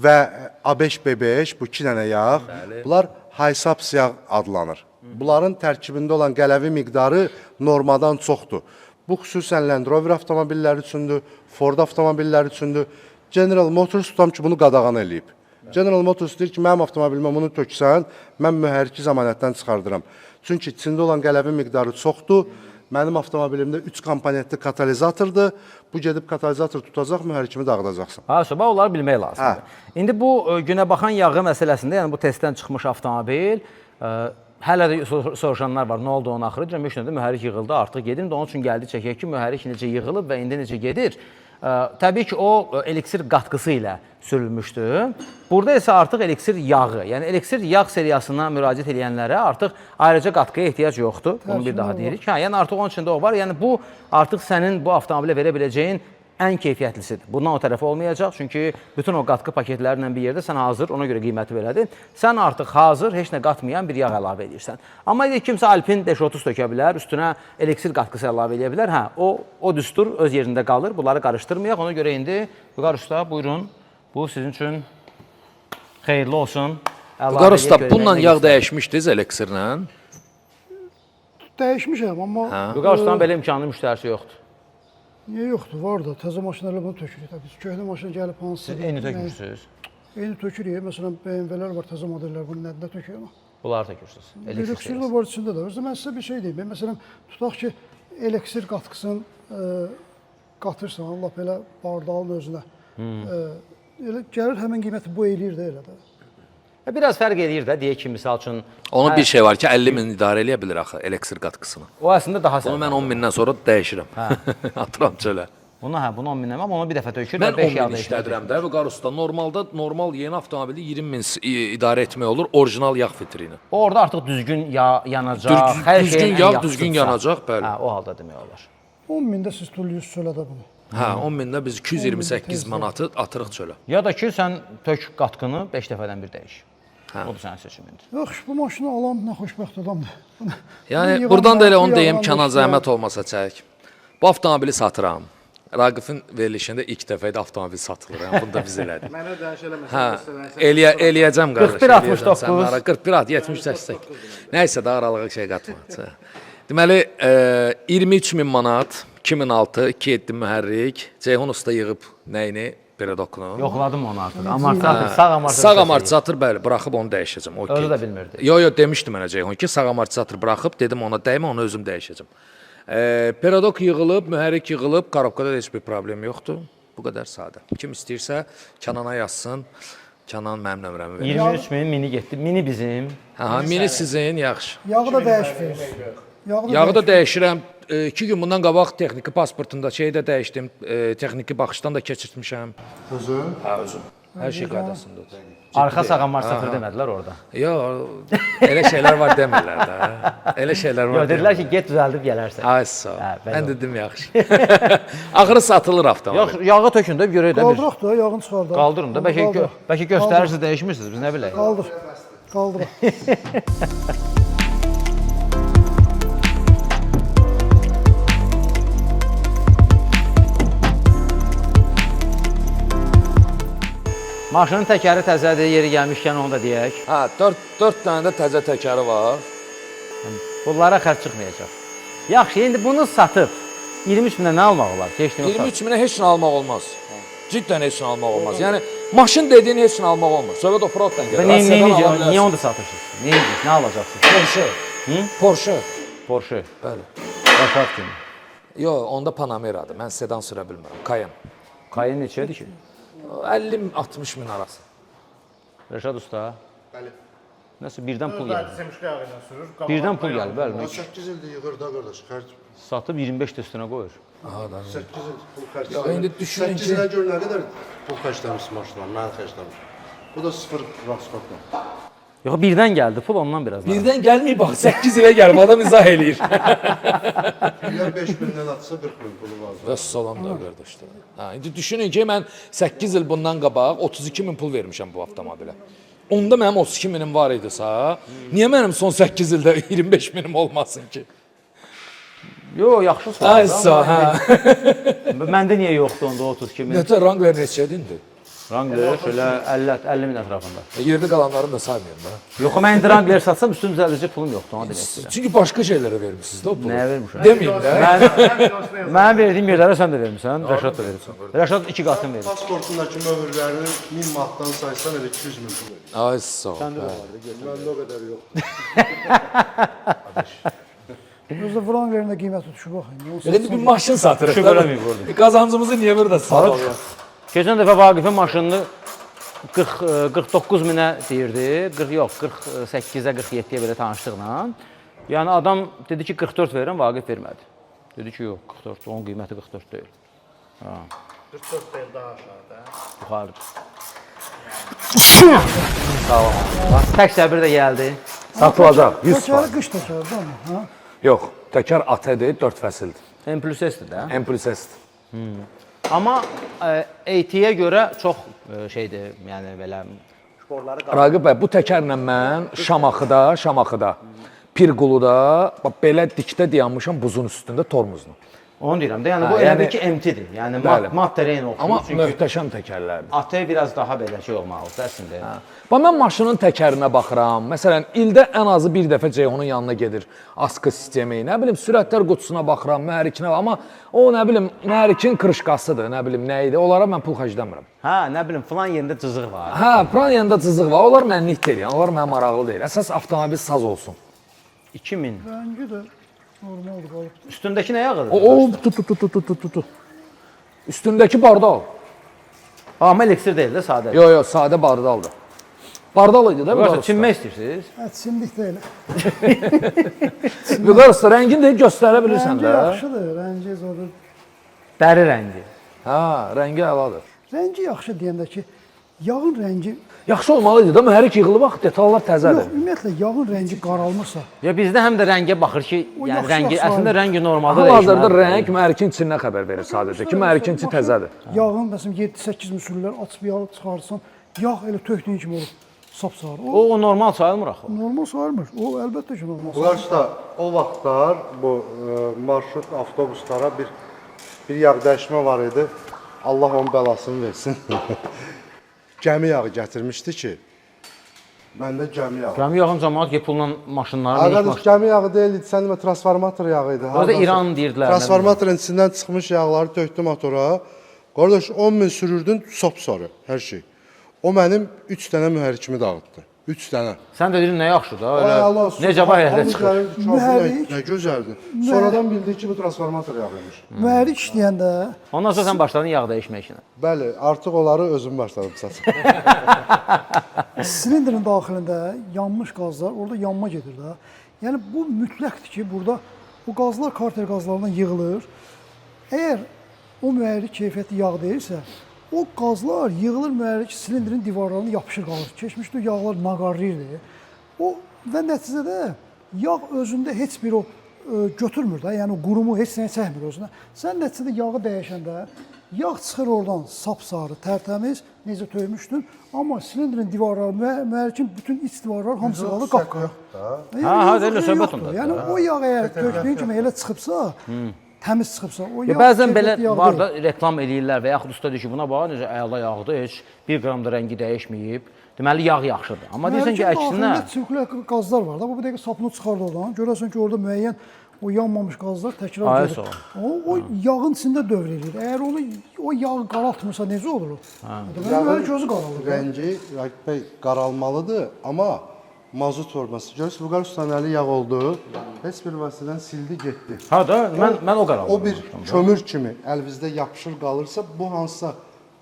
və A5B5 bu iki dənə yağ, bunlar Hisaps yağ adlanır. Bunların tərkibində olan qələvi miqdarı normadan çoxdur. Bu xüsusən Land Rover avtomobilləri üçündür, Ford avtomobilləri üçündür. General Motors tutam ki, bunu qadağan eləyib. General Motors deyir ki, mənim avtomobilimə bunu töksən, mən mühərriki zəmanətdən çıxardıram. Çünki içində olan qələvi miqdarı çoxdur. Mənim avtomobilimdə 3 komponentli katalizatordur. Bu gedib katalizator tutacaq, mühərrikimi dağıdacaqsan. Ha, sabah onları bilmək lazımdır. İndi bu günə baxan yağı məsələsində, yəni bu testdən çıxmış avtomobil, hələ də soruşanlar var, nə oldu onun axırı? Deyirəm, 3 nədə mühərrik yığıldı, artıq gedim də onun üçün gəldi çəkək ki, mühərrik necə yığılıb və indi necə gedir. Təbii ki, o eliksir qatqısı ilə sürülmüşdü. Burada isə artıq eliksir yağı, yəni eliksir yağ seriyasına müraciət edənlərə artıq ayrıca qatqıya ehtiyac yoxdur. Bunu bir daha deyirik. Yəni artıq onun içində o var. Yəni bu artıq sənin bu avtomobilə verə biləcəyin ən keyfiyyətlisidir. Bundan o tərəfi olmayacaq. Çünki bütün o qatqı paketlərlə bir yerdə sən hazır, ona görə qiyməti belədir. Sən artıq hazır, heç nə qatmayan bir yağ əlavə edirsən. Amma kimsə Alpin 530 tökə bilər, üstünə eliksir qatqısı əlavə edə bilər. Hə, o düstur öz yerində qalır. Bunları qarışdırmayaq. Ona görə indi Vüqar usta, buyurun. Bu sizin üçün xeyirli olsun. Vüqar usta, bununla yağ dəyişmişdiniz eliksirlə? Dəyişmişəm, amma Vüqar ustanın belə imkanlı müştərisi yoxdur. niyə yoxdur? Var da, təzə maşınlarla bunu tökürük. Biz köhnə maşın gəlib hansısa... Siz eyni tökmürsünüz. eyni tökürük. Məsələn, BMW-lər var, təzə modellər, bunun nədində töküyor mu? Bunları tökürsünüz. Eleksir də var içində də. Özdə mən sizə bir şey deyim. Məsələn, tutaq ki, eleksir qatqısını qatırsan, Allah belə bardağın özünə. Elə gəlir həmin qiyməti bu eləyir də elə də. Biraz fərq eləyir də, deyək ki, misal üçün. Onun bir şey var ki, 50 min idarə eləyə bilir axı elektrik qatqısını. O əslində daha Bunu səhv. mən 10 mindən sonra dəyişirəm. Atıram çölə. Bunu bunu 10 mindən, amma onu bir dəfə tökür Mən və 10 5 min yağda işlədirəm də bu qarusta. Normalda normal yeni avtomobili 20 min idarə etmək olur orijinal yağ filtri ilə. Orada artıq düzgün yanacaq, hər Düzgün şeyin ən yağ, yaxşısı. düzgün yanacaq, bəli. Hə, o halda demək olar. 10 mində siz tulluyuz çölədə bunu. Hə, 10 mində biz 228 manatı atırıq çölə. Ya da ki, sən tök qatqını 5 dəfədən bir dəyiş. O da sənin seçimindir. Yaxşı, bu maşını alan nə xoşbəxt adamdır. Yəni buradan da elə onu deyim, Kənan zəhmət olmasa çək. Bu avtomobili satıram. Raqifin verilişində ilk dəfə idi avtomobil satılır. Yəni bunu da biz elədik. Mənə dəniş eləməsən. Hə, eləyəcəm qardaş. 41-69. 41-70-80. Nəysə də aralığa şey qatma. Deməli, 23 min manat, 2006, 2.7 mühərrik, Ceyhun usta yığıb nəyini? Perodokunu. Yoxladım onu artıq. Amortizator, sağ amortizator. Sağ amortizator, bəli, buraxıb onu dəyişəcəm. Özü də bilmirdi. Yo, demişdi mənə Ceyhun ki, sağ amortizator buraxıb, dedim ona dəymə, onu özüm dəyişəcəm. Perodok yığılıb, mühərrik yığılıb, korobkada heç bir problem yoxdur. Bu qədər sadə. Kim istəyirsə, Kənana yazsın. Kənan mənim nömrəmi verir. 23 min mini getdi. Mini bizim. Hə, mini sizin, yaxşı. Yağı da dəyişir. Yağı da dəyişirəm. 2 gün bundan qabaq texniki pasportunda şeyi də dəyişdim. Texniki baxışdan da keçirtmişəm. Özü? Hə, özüm. Hər şey qaydasındadır. Arxa sağ amortizator demədilər orada. Yox, elə şeylər var demirlər də. Elə şeylər var. Yox, dedilər ki, get düzəldib gələrsən. Ay sağ ol. Hə, belə Mən oldu. dedim yaxşı. Axırı satılır avtomobil. Yox, yağı tökün də bir görək də bir. Qaldıraq da, yağını çıxardaq. Qaldırın da, bəlkə göstərirsiniz, dəyişmirsiniz, biz nə bilək. Qaldır. Qaldıraq. Maşının təkəri təzədir, yeri gəlmişkən onu da deyək. Hə, 4 dənə də təzə təkəri var. Bunlara xərc çıxmayacaq. Yaxşı, indi bunu satıb 23 minə nə almaq olar? 23 minə heç nə almaq olmaz. Ciddən heç nə almaq olmaz. Yəni maşın dediyin heç nə almaq olmaz. Söhbət off-roaddan gəlir. Niyə onu da satırsınız? Nə alacaqsınız? Porsche. Porsche. Porsche. Bəli. Rəşad kimi. Yox, onda Panameradır. Mən sedan sürə bilmirəm. Cayenne. Cayenne neçədir ki? 50-60 min arası. Rəşad usta. Bəli. Nəsə birdən pul gəldi. Semişki yağı ilə sürür. Birdən pul gəldi, bəli. 8 ildir yığır da qardaş, xərc. Satıb 25 də üstünə qoyur. 8 il pul xərc. Ya indi düşünün 8 ilə gör nə qədər pul xərcləmişsin maşına, mən xərcləmişim. Bu da 0 rasxotla. Yox, birdən gəldi pul ondan biraz. Birdən gəlməyib bax 8 ilə gəlib adam izah eləyir. Ya 5 bindən atsa 40 min pulu var. Və salam da qardaşlar. Ha, indi düşünün ki mən 8 il bundan qabaq 32 min pul vermişəm bu avtomobilə. Onda mənim 32 minim var idisə, niyə mənim son 8 ildə 25 minim olmasın ki? Yox, yaxşı sual. Ay sağ, hə. Məndə niyə yoxdur onda 32 min? Nətər Wrangler neçədir indi? Wrangler şöyle 50 min ətrafında. Yerdə qalanlarını da saymıyorum da. Yox, mən indi Wrangler satsam üstüm düzəldəcək pulum yoxdur, ona demək istəyirəm. Çünki başqa şeylərə vermisiniz də o pulu. Nəyə vermişəm? Deməyin də. Mən verdiyim yerlərə sən də vermirsən, Rəşad da verirsən. Rəşad 2 qatını verir. Pasportundakı möhürlərini 1000 manatdan saysan elə 200 min pul verir. Ay sağ ol. Məndə o qədər yox. Özdə Wranglerin də qiyməti düşüb baxın. Elə bir maşın satırıq Şükür eləməyib orada. Qazancımızı niyə burada satırıq? Keçən dəfə Vaqifin maşınını 49 minə deyirdi. 40 yox, 48-ə, 47-yə belə tanışdıqla. Yəni adam dedi ki 44 verirəm, Vaqif vermədi. Dedi ki yox, 44, onun qiyməti 44 deyil. Ha. 44 deyil daha aşağıda. Yuxarıdır. Sağ ol. Bax, tək səbir də gəldi. Satılacaq 100%. Təkəri qış təkəri də mı? Ha? Yox, təkər AT-dir, 4 fəsildir. M plus S-dir də. M plus S-dir. Amma AT-yə görə çox şeydir, yəni belə Raqib bəy, bu təkərlə mən Şamaxıda, Pirquluda, bax belə dikdə dayanmışam buzun üstündə tormuzla. Onu deyirəm də, yəni bu Hə, elə yəni- bil ki MT-dir. Yəni Bəli. mat terrain oxşuyur. Amma Çünki möhtəşəm təkərlərdir. AT biraz daha belə şey olmalıdır əslində. Bax mən maşının təkərinə baxıram. Məsələn, ildə ən azı bir dəfə Ceyhunun yanına gedir askı sistemi. Nə bilim, sürətlər qutusuna baxıram, mühərrikinə, amma o nə bilim, mühərrikin krışkasıdır, nə bilim nə idi. Onlara mən pul xərcləmirəm. Hə, nə bilim, falan yerində cızıq var. Hə, plan yanında cızıq var. Onlar mənlik deyil, yəni onlar mənə maraqlı deyil. Əsas avtomobil saz olsun. 2000. Rəngi də normaldır, qalıbdır. Üstündəki nə yağıdır? O tu. Üstündəki bardal. Amma elektrik deyil də, sadə. Yo, sadə bardaldır. Bardal idi də bu. Yoxsa çinmək istəyirsiniz? Hə, çimdik deyil. Vüqar usta, rəngini də göstərə bilirsən Rəngi də. yaxşıdır, rəngi zodur. Dəri rəngi. Hə, rəngi əladır. Rəngi yaxşı deyəndə ki, yağın rəngi Yaxşı olmalı idi də, mühərrik yığılıb bax, detallar yox, təzədir. ümumiyyətlə yağın rəngi qaralmırsa, Ya bizdə həm də rəngə baxır ki, O yəni yaxşı rəngi yaxşı əslində ayrı. rəngi normalda Hal-hazırda rəng mühərrikin içindən xəbər verir sadəcə ki, mühərrikin içi təzədir. yağın məsələn 7-8 müsürlər açıb yağı çıxarsan, yağ elə tökdüyün kimi olur, sapsarı. O normal sayılmır axı. Normal sayılmır. O əlbəttə ki, normal. Bunlar da o vaxtlar bu marşrut avtobuslara bir yağ dəyişmə var idi. Allah onun bəlasını versin. Gəmi yağı gətirmişdi ki, məndə gəmi yağı. Gəmi yağın cəmaət ki, pulla maşınları, minik Qardaş, maşın. gəmi yağı deyil, sən demə transformator yağı idi. Orada İran deyirdilər. Transformatorun içindən çıxmış yağları tökdü motora. Qardaş, 10 min sürürdün, sop-sarı, hər şey. O mənim 3 dənə mühərrikimi dağıtdı. 3 dənə. Sən də dedin nə yaxşı da, Ay Allah elə olsun. necə bayaqda çıxır. Mühərrik- Nə gözəldir. Sonradan bildik ki, bu transformator yağıymış. Mühərrik işləyəndə Ondan sonra sən başladın yağ dəyişmək işinə. Bəli, artıq onları özüm başladım satıb. silindrin daxilində yanmış qazlar, orada yanma gedir də. Yəni bu mütləqdir ki, burada o qazlar karter qazlarından yığılır. Əgər o mühərrik keyfiyyətli yağ deyilsə, o qazlar yığılır mühərrik silindrin divarlarına yapışır qalır. Keçmişdə o yağlar naqarrıyırdı. O və nəticədə yağ özündə heç bir o götürmür də, yəni o qurumu heç nəyə çəkmir özünə. Sən nəticədə yağı dəyişəndə yağ çıxır oradan sapsarı, tərtəmiz, necə töymüşdün, amma silindrin divarları, mühərrikin bütün iç divarlar hamısı qalır qapqara. Ha, elə söhbət ondadır. Yəni o yağ əgər tökdüyün kimi elə çıxıbsa, təmiz çıxıbsa, o yağ Bəzən belə keyfiyyətli yağ var deyil. da reklam eləyirlər və yaxud usta deyir ki, buna bax necə əla yağdır, heç 1 qram da rəngi dəyişməyib. Deməli yağ yaxşıdır. Amma deyirsən ki, əksinə Mühərrikin sirkulyak qazlar var da, bu bir dəqiqə sapını çıxardı oradan. Görəsən ki, orada müəyyən o yanmamış qazlar təkrar Ay, gedir. sağ O yağın içində dövr edir. Əgər onu o yağı qaraltmırsa necə olur o? Deməli mühərrik özü qaralır. Rəngi Raqib bəy qaralmalıdır, amma mazut forması. Görürsüz, Vüqar ustanın əli yağ oldu, heç bir vasitədən sildi, getdi. ha da mən o qərar O bir kömür kimi əlinizdə yapışır qalırsa, bu hansısa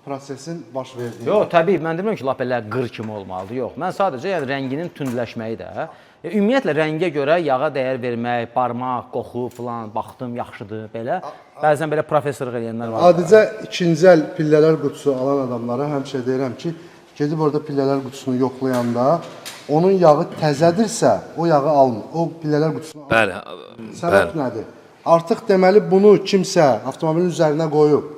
prosesin baş verdiyi. Yox, təbii mən demirəm ki, lap elə qır kimi olmalıdır. Yox, mən sadəcə yəni rənginin tündləşməyi də, ümumiyyətlə rəngə görə yağa dəyər vermək, barmaq, qoxu filan, baxdım yaxşıdır belə. Bəzən belə professorluq edənlər var. Adicə ikinci əl pillələr qutusu alan adamlara həmişə deyirəm ki, gedib orada pillələr qutusunu yoxlayanda onun yağı təzədirsə, o yağı almır. O pillələr qutusunu almır. Bəli. Səbəb nədir? Artıq deməli bunu kimsə avtomobilin üzərinə qoyub,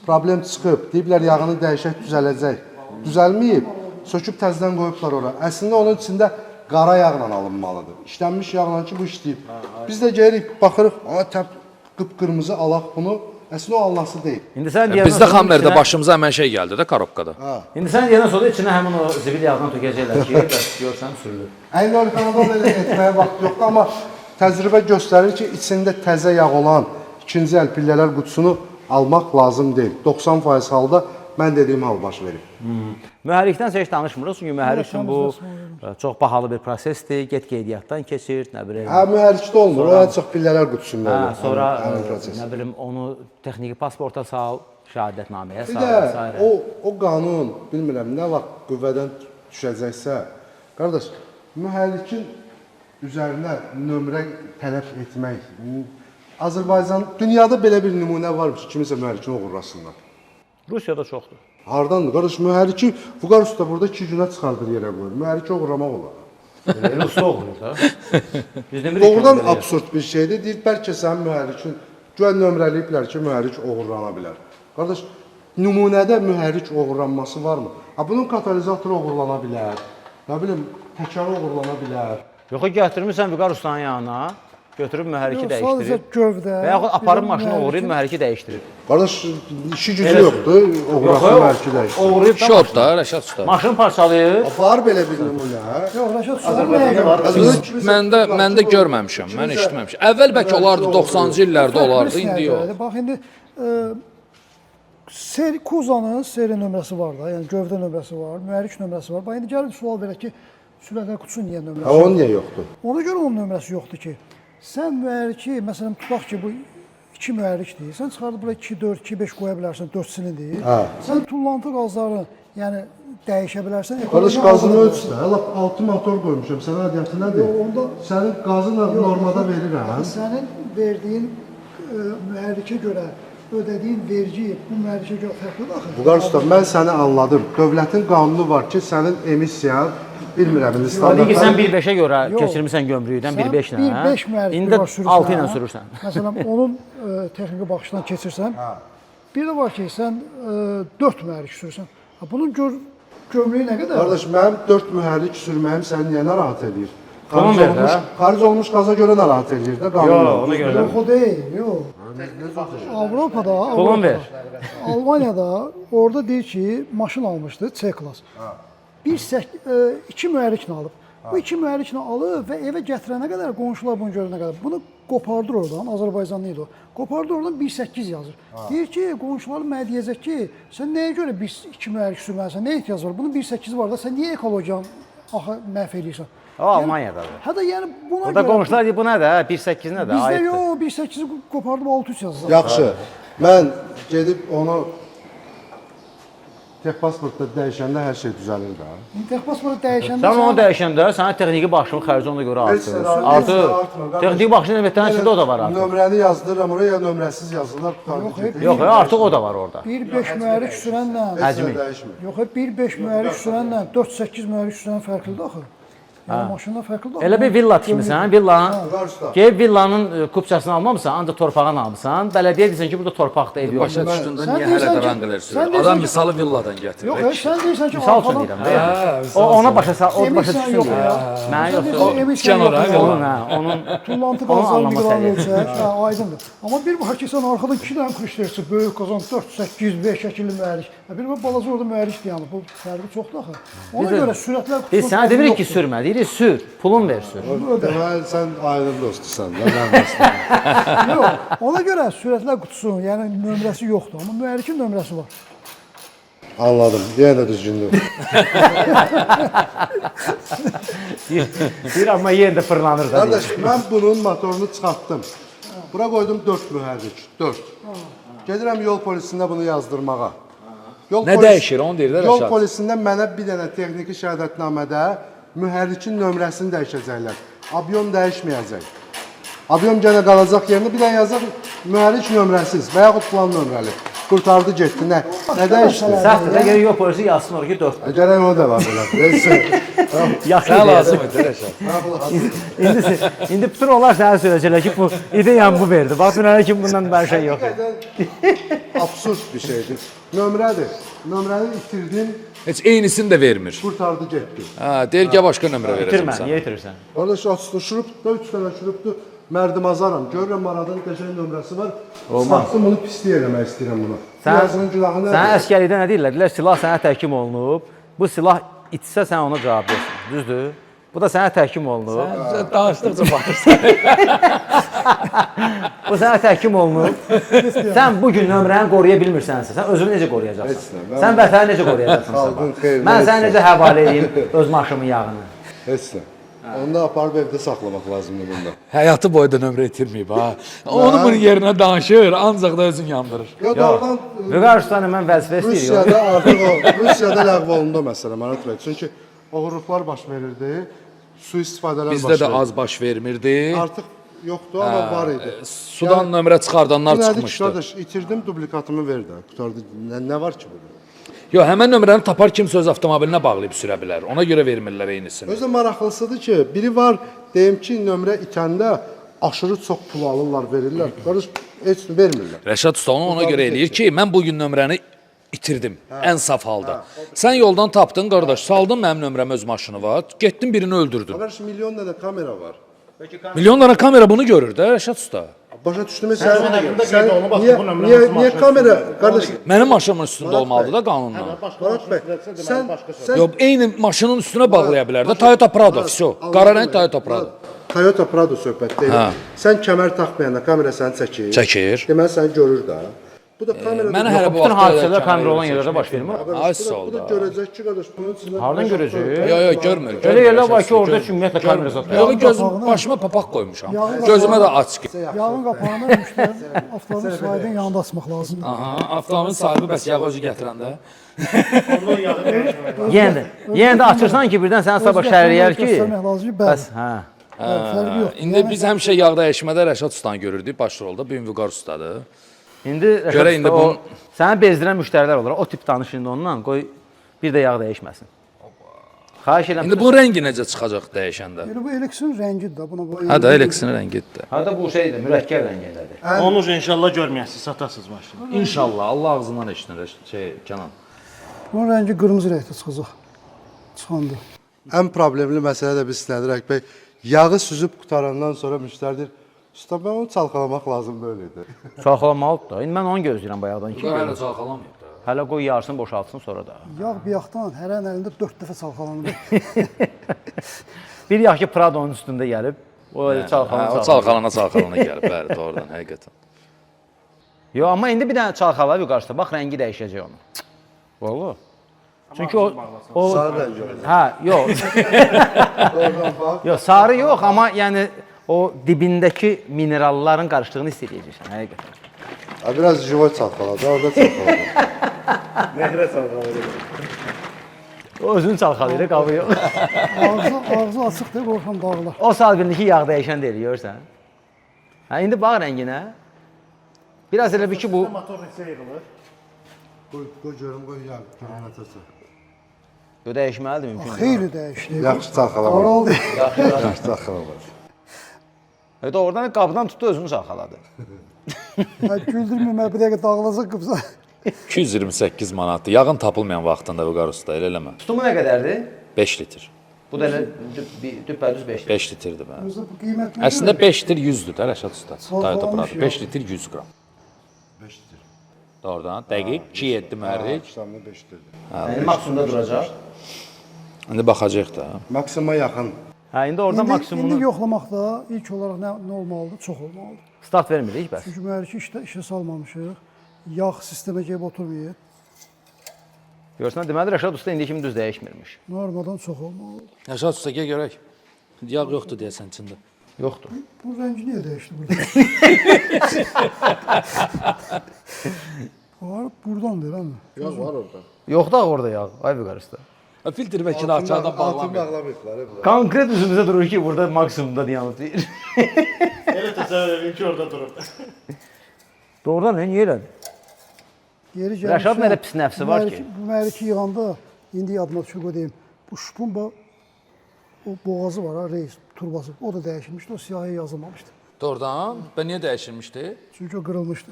problem çıxıb, deyiblər yağını dəyişək, düzələcək. Düzəlməyib, söküb təzədən qoyublar ora. Əslində onun içində qara yağla alınmalıdır. İşlənmiş yağla ki, bu işləyib. Biz də gəlirik, baxırıq, qıpqırmızı alaq bunu. Əslində o Allahsı deyil. İndi sən deyəndən Bizdə sonra Xammerdə içinə- başımıza həmən şey gəldi də korobkada. İndi sən deyəndən sonra içinə həmin o zibil yağdan tökəcəklər ki, bəs görsən sürülür. Əyni ortamda belə etməyə vaxt yoxdur, amma təcrübə göstərir ki, içində təzə yağ olan ikinci əl pillələr qutusunu almaq lazım deyil. 90% halda mən dediyim hal baş verir. Mühərrikdən heç danışmırıq, çünki mühərrik üçün bu danışmırıq. çox bahalı bir prosesdir, get qeydiyyatdan keçir, nə bilim. Hə, mühərrikdə olmur, o ən çox pillələr qutusunda olur. Hə, sonra həmin proses. nə bilim onu texniki pasporta sal, şəhadətnaməyə Bir sal də və s. o qanun, bilmirəm, nə vaxt qüvvədən düşəcəksə, qardaş, mühərrikin üzərinə nömrə tələb etmək. Azərbaycan, dünyada belə bir nümunə varmış, kimisə mühərrikin uğurlasınlar. Rusiyada çoxdur. Hardandır? Qardaş, mühərriki Vüqar usta burada 2 günə çıxardır yerə qoyur. Mühərriki uğurlamaq olar. Elə usta olur da. Biz demirik ki, Doğrudan belə. absurd bir şeydir. Deyir, bəlkə sənin mühərrikin güvən nömrəliyiblər ki, mühərrik uğurlana bilər. Qardaş, nümunədə mühərrik uğurlanması varmı? Bunun katalizatoru uğurlana bilər. Nə bilim, təkarı uğurlana bilər. Yox, gətirmirsən Vüqar ustanın yanına. götürüb mühərriki Yox, sadəcə dəyişdirib. gövdə. Və yaxud aparıb bir də maşını mühərrikin- uğrayıb mühərriki dəyişdirib. Qardaş işi gücü yoxdur. Oğrasın mərki dəyişsin. Uğrayıb da Şort da Rəşad usta. maşını parçalayıb. Var belə bir nümunə. Yox, Rəşad Sultan Məndə görməmişəm, mən eşitməmişəm. Əvvəl bəlkə olardı 90-cı illərdə olardı, indi yox. Bax indi seri Kuzanın seri nömrəsi var da, yəni gövdə nömrəsi var, mühərrik nömrəsi var. Bax indi gəlib sual verək ki, sürətlər qutusunun niyə nömrəsi? Ha, onun niyə yoxdur? Ona görə onun nömrəsi yoxdur ki, sən mühərriki, məsələn, tutaq ki, bu 2 mühərrikdir. Sən çıxardıb bura 2, 4, 2, 5 qoya bilərsən, 4 silindir. Sən tullantı qazları, yəni dəyişə bilərsən. Qardaş qazını ölçsə, lap 6 motor qoymuşam. Sənə adiyyatı nədir? Onda Sənin qazını normada verirəm. sənin verdiyin mühərrikə görə ödədiyin vergi bu mühərrikə görə fərqlidir axı. Vüqar usta, mən səni anladım. Dövlətin qanunu var ki, sənin emissiyan bilmirəm indi Hadi ki, sən standart. 1.5-ə görə Yox. keçirmisən gömrüydən 1.5 ilə. 1.5 mühərrik İndi var sürürsən. 6 ilə sürürsən. Məsələn, onun texniki baxışdan keçirsən. Bir də var ki, sən 4 mühərrik sürürsən. Bunun gömrüyü nə qədər? Qardaş, mənim 4 mühərrik sürməyim səni niyə narahat edir? Tamam ver də. Xaric olmuş qaza görə narahat edir də qanun. Yox, ona görə. Yox, o deyil, yox. Avropada, Pulun ver. Almaniyada orada deyir ki, maşın almışdı C-klass. 2 mühərriklə alıb. Bu 2 mühərriklə alıb və evə gətirənə qədər qonşular bunu görənə qədər bunu qopardır oradan, Azərbaycanlı idi o. Qopardır oradan 1.8 yazır. Deyir ki, qonşular mənə deyəcək ki, sən nəyə görə 2 mühərrik sürməlisən, nə ehtiyac var? Bunun 1.8 var da, sən niyə ekologiyanı məhv edirsən? O Almaniyadadır. Hə də yəni buna Orada qonşular deyir, bu nədir? 1.8 nədir? bizdə Aiddir. yox, 1.8-i qopardıb 6.3 yazır. Yaxşı, mən gedib onu texpasportda dəyişəndə hər şey düzəlir də. Texpasportu dəyişəndə Sən onu dəyişəndə sənə texniki baxışın xərci ona görə artır. Artır. Texniki baxışın əlbəttə içində o da var artıq. Nömrəni yazdırıram oraya, nömrəsiz yazırlar. Yox, artıq o da var orada. 1.5 mühərrik sürənlə Həcmi. Dəyişmir. yox, 1.5 mühərrik sürənlə 4.8 mühərrik sürən fərqlidir axı. Yəni maşından fərqlidir. Elə bir villa tikmisən, villanın Vüqar usta. Gəlib villanın kupçasını almamısan, ancaq torpağını almısan. Bələdiyyə deyirsən ki, burada torpaqda ev yox. Başa düşdündə Sən niyə deyirsən hələ də ki- ranqlər sən sürür? deyirsən Adam ki- misalı villadan gətirir. Yox, sən deyirsən ki, Misal üçün deyirəm də. Ona başa başa emisyon düşsün yox deyə. ya. Mənə Sən yoxdur. deyirsən, emisyon kənara, yox ya. Onun, hə, onun Tullantı Onu qazanı anlama miqran səviyyəsi. ölçək, hə, aydındır. Amma bir var ki, sən arxadan 2 dənə krişlerçi, böyük qazan 4, 8, 5 şəkilli mühərrik. Bir var balaca orada mühərrik dayanıb. Bu fərqi çoxdur axı. Ona görə sürətlər Biz qutusunun sənə fərqi demirik ki, yoxdur. sürmə, deyirik sür, pulun ver sür. Deməli, sən aydın dostusan da, mən dostum. Yox, ona görə sürətlər qutusunun, yəni nömrəsi yoxdur, amma mühərrikin nömrəsi var. Anladım, yenə də düzgündür. Deyir, amma yerində fırlanır da. Qardaş, mən bunun motorunu çıxartdım. Bura qoydum 4 mühərrik, 4. Gedirəm yol polisində bunu yazdırmağa. Nə dəyişir, onu deyir də Yol Rəşad. polisində mənə bir dənə texniki şəhadətnamədə mühərrikin nömrəsini dəyişəcəklər. Abiyon dəyişməyəcək. Abiyon yenə qalacaq yerində, bir dənə yazacaq mühərrik nömrəsiz və yaxud plan nömrəli. Qurtardı, getdi, nə dəyişdi? Səhvdir də, gəlir yol polisi yazsın oraya ki, 4. Gərək o da var belə. Yaxşı Nə ideyadır. lazım idi Rəşad? İndi bütün onlar sənə söyləyəcəklər ki, bu ideyanı bu verdi. Bax, dünənə kimi bundan bir şey yox. Absurd bir şeydir. Nömrədir. Nömrəni itirdim, Heç eynisini də vermir. qurtardı, getdi. Hə, deyir ki, başqa nömrə verəcəm Bitirmə, sənə. niyə itirirsən? Qardaş açdı, şurupda 3 dənə şurupdu. Mərdim azaram. Görürəm Maradın qəşəng nömrəsi var. Saxsın bunu pislik eləmək istəyirəm bunu. Yazının günahı Sənə nədir? əskərlikdə nə deyirlər? Deyirlər, silah sənə təhkim olunub. Bu silah itsə sən ona cavab versin. Düzdür? Bu da sənə təhkim olunub. Danışdıqca baxırsan. Bu sənə təhkim olunub. Sən bu gün nömrəni qoruya bilmirsənsə, sən özünü necə qoruyacaqsan? Heç nə, Sən vətəni necə qoruyacaqsan Xalqın sabah? xeyrinə Mən heç səni nə. necə həvalə edeyim öz maşımın yağını? Heç nə. Onu da aparıb evdə saxlamaq lazımdır bunda. Həyatı boyu da nömrə itirməyib ha. Onu bunun yerinə danışır, ancaq da özün yandırır. Ya doğrudan Vüqar ustanı mən vəzifə istəyirəm. Rusiyada artıq o Rusiyada ləğv olundu məsələ Marat bəy. Çünki oğurluqlar baş verirdi, sui-istifadələr baş Bizdə də verirdi. az baş vermirdi. Artıq yoxdur, amma var idi. Sudan nömrə çıxardanlar Bu nədir ki, çıxmışdı. qardaş, itirdim, dublikatımı ver də. Qurtardı. Nə var ki burada? Yox, həmən nömrəni tapar kimsə öz avtomobilinə bağlayıb sürə bilər. Ona görə vermirlər eynisini. Özü maraqlısıdır ki, biri var, deyim ki, nömrə itəndə aşırı çox pul alırlar, verirlər. Qardaş, heç nə vermirlər. Rəşad usta onu ona görə eləyir ki, mən bu gün nömrəni itirdim ən saf halda. Sən yoldan tapdın qardaş, saldın mənim nömrəmi öz maşınıma, getdin birini öldürdün. Qardaş, milyon dənə kamera var. Milyon dənə kamera bunu görür də Rəşad usta. Başa düşdüm qeyd olunub, bax, niyə, bununla niyə, hansı niyə maşın kamera, üstündə? qardaş, Mənim maşınımın üstündə olmalıdır da qanunla. Murat bəy, sən Yox, eyni maşının üstünə bağlaya bilər də. Toyota Prado, vəsə. Qara rəng Toyota Prado. Toyota Prado söhbət deyil. Hə. Sən kəmər taxmayanda kamera səni çəkir. Çəkir. Deməli səni görür də. Bu da kamera. Mənə hələ bu Bütün vaxtda hadisələr kamera olan yerlərdə baş vermir. Ay sağ ol Bu da da. görəcək ki, qardaş, bunun içində. Hardan görəcək? Yox, görmür. Elə yerlər var ki, orada ümumiyyətlə kamera satılır. Yox, gözüm başıma papaq qoymuşam. Gözümə də açıq. Yağın qapağını müştəri avtomobil sahibinin yanında açmaq lazımdır. Aha, avtomobil sahibi bəs yağı özü gətirəndə. Yenə də açırsan ki, birdən sənə sabah şəhərləyər ki, Göstərmək lazım ki, bəli. bəs, hə. Fərqi yox. İndi biz həmişə yağ dəyişmədə Rəşad ustanı görürdük başrolda. Bu gün Vüqar ustadır. İndi Görə indi o bunun- səni bezdirən müştərilər olur. O tip danış indi ondan, qoy bir də yağ dəyişməsin. Xahiş edirəm. İndi bu rəngi necə çıxacaq dəyişəndə? Yəni bu eleksin rəngidir də buna. Hə də eleksin rəngidir. Hada bu şeydir, mürəkkəb rəngindədir. Onu inşallah görməyəsiniz, satasınız maşını. İnşallah Allah ağzından eşitdir Kənan. Bunun rəngi qırmızı rəngdə çıxacaq. Çıxandı. Ən problemli məsələ də biz nədir Rəkbəy? Yağı süzüb qutarandan sonra müştəri deyir, usta mən onu çalxalamaq lazım böyleydi. Çalxalamalıdır da. İndi mən onu gözləyirəm bayaqdan ki. Vüqar hələ çalxalamayıb da. Hələ qoy yarsın, boşaltsın sonra da. Yağ biyaqdan hərənin əlində 4 dəfə çalxalanır. Bir yax ki Prado'nun üstündə gəlib, o elə çalxalana O çalxalana gəlib, bəli, doğrudan, həqiqətən. Yox, amma indi bir dənə çalxala yuxarıda, bax rəngi dəyişəcək onu. Vallahi. Çünki o Sarı rəng olur. hə, yox. Yox, sarı yox, amma yəni o dibindəki mineralların qarışdığını hiss edəcəksən, həqiqətən. Ha, biraz jivoy çalxaladı, orada çalxaladı. Nehrə salqaları. O özünü çalxalayır, qabı yox. Ağzı açıq deyə qorxan dağlar. O saat birindeki yağ dəyişən deyil, görürsən. Hə, indi bax rənginə. Biraz elə bir ki bu Motor neçə yığılır? Qoy görüm, qoy yağ, görüm atası. bu dəyişməlidir mümkün. Xeyli dəyişdi. Yaxşı çalxalama. Oral deyil. Yaxşı çalxalama. Evet, oradan qapıdan tutdu özünü çalxaladı. Güldürməyəm, bir dəqiqə dağılacaq qıpsa. 228 manatdır. Yağın tapılmayan vaxtında Vüqar usta, elə eləmə. Tutumu nə qədərdir? 5 litr. Bu da elə düpbədüz 5. 5 litrdir bə. Özü bu qiymətli. Əslində 5 litr 100-dür də Rəşad usta. Toyota Çalxalamış Prado. yağ. 5 litr 100 qram. 5 litir. Doğrudan, dəqiq 2.7 mühərrik. Şamlı 5 litir. Yəni maksimumda duracaq. İndi baxacağıq da. Maksimuma yaxın. Hə, indi orada İndi maksimumunu yoxlamaqda ilk olaraq nə olmalıdır? Çox olmalıdır. start vermirik bəs. Çünki mühərriki işə salmamışıq. Yağ sistemə gəlib oturmayıb. Görsən, deməli Rəşad usta indi kimi düz dəyişmirmiş. Normadan çox olmalıdır. Rəşad usta gəl görək. Yağ yoxdur deyəsən içində. Yoxdur. Bu rəngi niyə dəyişdi burada? Var, buradan deyil, mi? Yağ var orada. Yoxdur axı orada yağ. Ay Vüqar usta. Filtr bəlkə də açardan Altını bağlamır. bağlamayıblar. Konkret üzümüzə durur ki, burada maksimumda dayanıb deyir. Elə təsəvvür edin ki, orada durub. Doğrudan niyə elədi? Yeri Rəşadın elə pis nəfsi var ki. Bu məriki yığanda, indi yadıma düşür deyim, bu şupun o boğazı var ha, reis, turbası. O da dəyişilmişdi, o siyahıya yazılmamışdı. Doğrudan, bə niyə dəyişilmişdi? Çünki o qırılmışdı.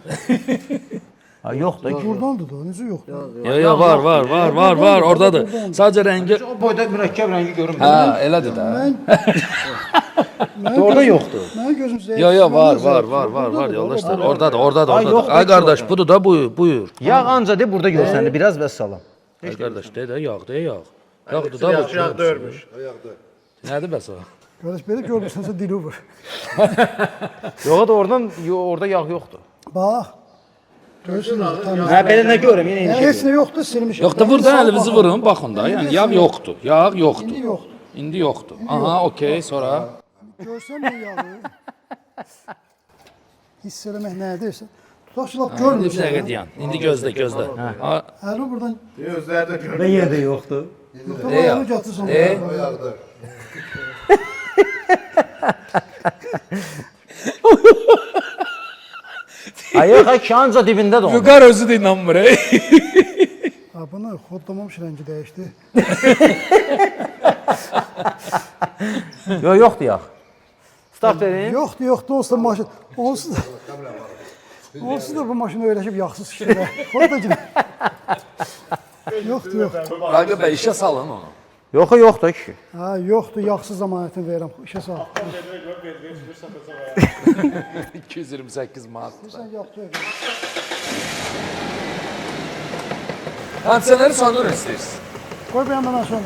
Ha, yoxdur. Buradandır da, necə yoxdur? Yox, var, oradadır. Sadəcə rəngi O boyda mürəkkəb rəngi görünmür. Hə, elədir də. Orada yoxdur. Mənim gözüm zəif. Yox, var, yoldaşlar. Oradadır. Ay, yox, Ay qardaş, budur da, buyur. Yağ anca de burada görsəndi, biraz və salam. Ay qardaş, de də, yağ. Yağdır da bu. Yağ dörmüş. Nədir bəs o? Qardaş, belə görmürsənsə dili vur. Yox da oradan orada yağ yoxdur. Bax. Görürsünüz, tamam. Hə, belə nə görüm, yenə Yəni, heç nə yoxdur, silmişəm. Yox da buradan əlinizi vurun, baxın da. Yəni yağ yoxdur. Yağ İndi yoxdur. yoxdur. İndi yoxdur. Aha, okey, sonra. Görsən nə yağı? Hiss eləmək nədirsə. Tutaq ki, lap görmürsən. Bir dəqiqə dayan. İndi gözlə. Ha, Əli buradan Özləri də görür. Və yenə də yoxdur. ayağını gətirsən. O yağdı. Ay yox, ay ki anca dibində də onu. Vüqar özü də inanmır. Ha, bunu xodlamamış rəngi dəyişdi. Yox, yoxdur yağ. Start verin. Yoxdur, olsa maşın. Onsuz da bu maşını öyrəşib yağsız işləyir. Xoda gidir. Yoxdur. Rəqə bəy işə salın onu. Yoxsa yoxdur kişi. Ha, yoxdur, yaxşı zəmanətini verirəm. İşə sağ ol. 228 manat. Sən yoxdur. Kondisioneri söndürün istəyirsiniz. Qoy bir yandan sonra.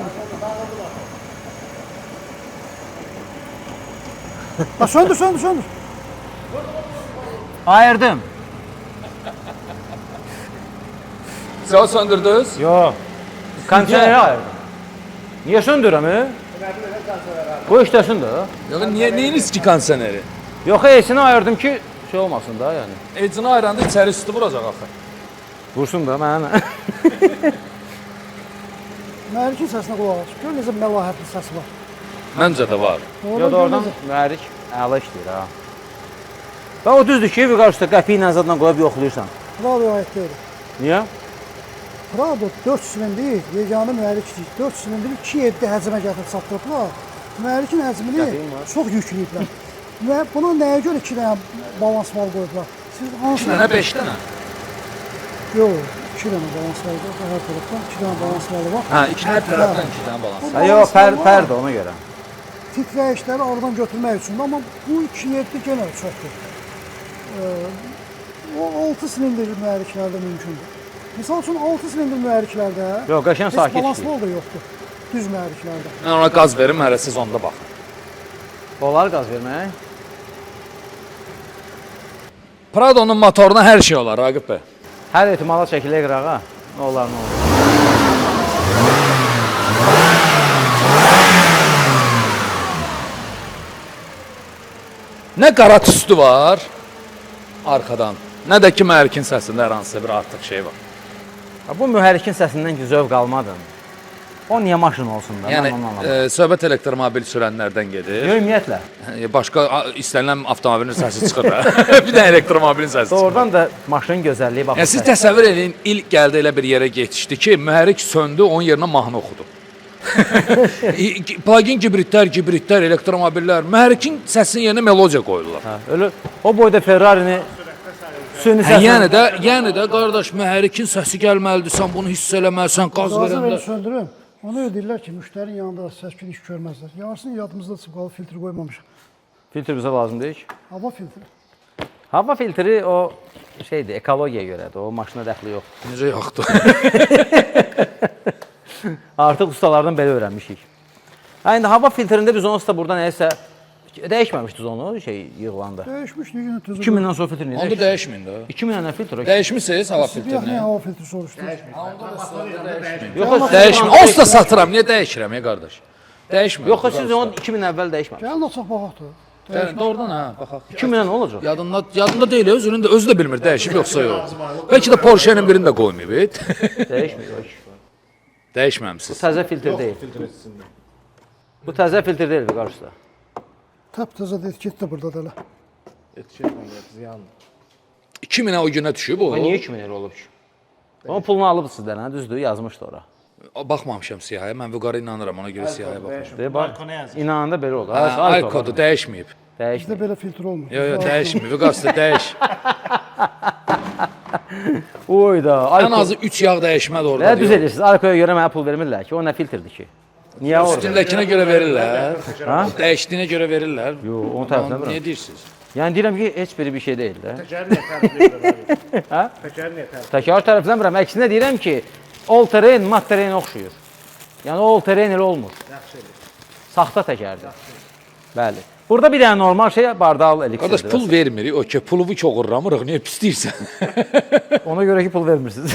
Ha, söndür. Ayırdım. Siz söndürdünüz? Yox. Kondisioneri ayırdım. Niyə söndürəm? Qoy işləsin də. Yox, neyiniz ki kondisioneri? Yox, esini ayırdım ki, şey olmasın da yəni. Ecini ayıranda içəri üstü vuracaq axı. Vursun da mənə. Mühərrikin səsinə qulaq as. Gör necə məlahətli səsi var. Məncə də var. Ya da oradan mühərrik əla işləyir ha. Və o düzdür ki, bir qarşıda qəpi ilə zadla qoyub yoxlayırsan. Prado aid deyil. Niyə? Prado 4 silindr, yeganə mühərrik deyil. 4 silindr 2.7 həcmə gətirib çatdırıblar. Mühərrikin həcmini çox yükləyiblər. Və buna nəyə görə 2 dənə balans val qoyublar? Siz hansı? Mənə 5 dənə. Yox, 2 dənə balans valı var. Hər tərəfdən 2 dənə balans valı var. Hə, hər tərəfdən 2 dənə balans. Ha, yox, fərd ona görə. Titrəyişləri aradan götürmək üçün, amma bu 2.7 genə çoxdur. O 6 silindr mühərriklərdə mümkündür. Misal üçün 6 silindr mühərriklərdə Yox, qəşəng sakit balans işləyir. valı da yoxdur. Düz mühərriklərdə. Mən ona qaz verim, hələ siz onda baxın. Olar qaz vermək. Prado'nun motoruna hər şey olar, Raqib bəy. Hər ehtimala çəkilə qırağa. Nə olar, nə olur. Nə qara tüstü var arxadan, nə də ki mühərrikin səsində hər hansısa bir artıq şey var. Ha, bu mühərrikin səsindən ki, zövq almadın. O niyə maşın olsun da? Yəni Mən onu anlamadım. söhbət elektromobil sürənlərdən gedir. Yox, ümumiyyətlə. Başqa istənilən avtomobilin səsi çıxır da. Bir də elektromobilin səsi çıxır. Doğrudan da maşının gözəlliyi baxır. Yəni siz təsəvvür edin, ilk gəldi elə bir yerə getişdi ki, mühərrik söndü, onun yerinə mahnı oxudu. Plug-in gibritlər, elektromobillər, mühərrikin səsinin yerinə melodiya qoyurlar. Hə, öyle o boyda Ferrari-ni süni Hə, səslə... yəni də qardaş, mühərrikin səsi gəlməlidir, sən bunu hiss eləməlisən, qaz Qazı verəndə. verib söndürün. Onu deyirlər ki, müştərinin yanında səs-küy iş görməzlər. Yarısını yadımızda çıxalı filtr qoymamışıq. Filtr bizə lazım deyil ki. Hava filtri. Hava filtri o şeydir, ekologiyaya görədir. O maşına dəxli yox. Necə yaxdır? Artıq ustalardan belə öyrənmişik. Ha, indi hava filtrində biz onsuz da burada nəyəsə dəyişməmişdik onu yığılanda. Dəyişmişdik yine tüzü. 2000-dən sonra filtr niyə Onda dəyişdi? dəyişməyin də. 2000-dən filtr. Dəyişmisiniz hava Bir filtrini? yaxın hava filtri soruşdu. Yox, Dəyişmə. Onsuz da satıram, niyə dəyişirəm ya qardaş? Dəyişmə. yox, siz onu 2000 əvvəl dəyişməmişsiniz. Gəlin açaq baxaq da. Doğrudan ha, baxaq. 2000-dən nə olacaq? Yadında deyil, özü də bilmir dəyişib yoxsa yox. Bəlkə də Porsche-nin birini də qoymayıb. Dəyişmir. Dəyişməmisiniz. Təzə filtr deyil. Bu təzə filtr deyil qarşıda. Təp-təzə etiket də burada da elə. 2000-ə o günə düşüb o. O niyə 2000 lira olub ki? Onun pulunu alıb sizdən, hə, düzdür, yazmışdı ora. Baxmamışam siyahıya, mən vüqarı inanıram, ona görə siyahıya baxıram. Deyir, bax, inanında belə olur. Alkodu dəyişməyib. Dəyişmir. Bizdə belə filtr olmur. Yox, dəyişməyib, vüqarı dəyiş. Oy da, Ən azı 3 yağ dəyişmə də orada. Nə düz edirsiniz? Alkoya görə mənə pul vermirlər ki, o nə filtrdir ki? Niyə orada? Üstündəkinə görə verirlər. Ha? Dəyişdiyinə görə verirlər. Yox, onu tərəfləmirəm. Niyə deyirsiniz? Yəni deyirəm ki, heç biri bir şey deyil də. Təkər niyə tərəfləyir? Hə? Təkər niyə tərəfləyir? Təkrar tərəfləmirəm. Əksinə deyirəm ki, all terrain mat terrain oxşuyur. Yəni all terrain elə olmur. Saxta təkərdir. Bəli. Burada bir dənə normal şey bardal eliksirdir. Qardaş pul vermirik, okey, pulumu ki oğurlamırıq, niyə pis deyirsən? Ona görə ki, pul vermirsiniz.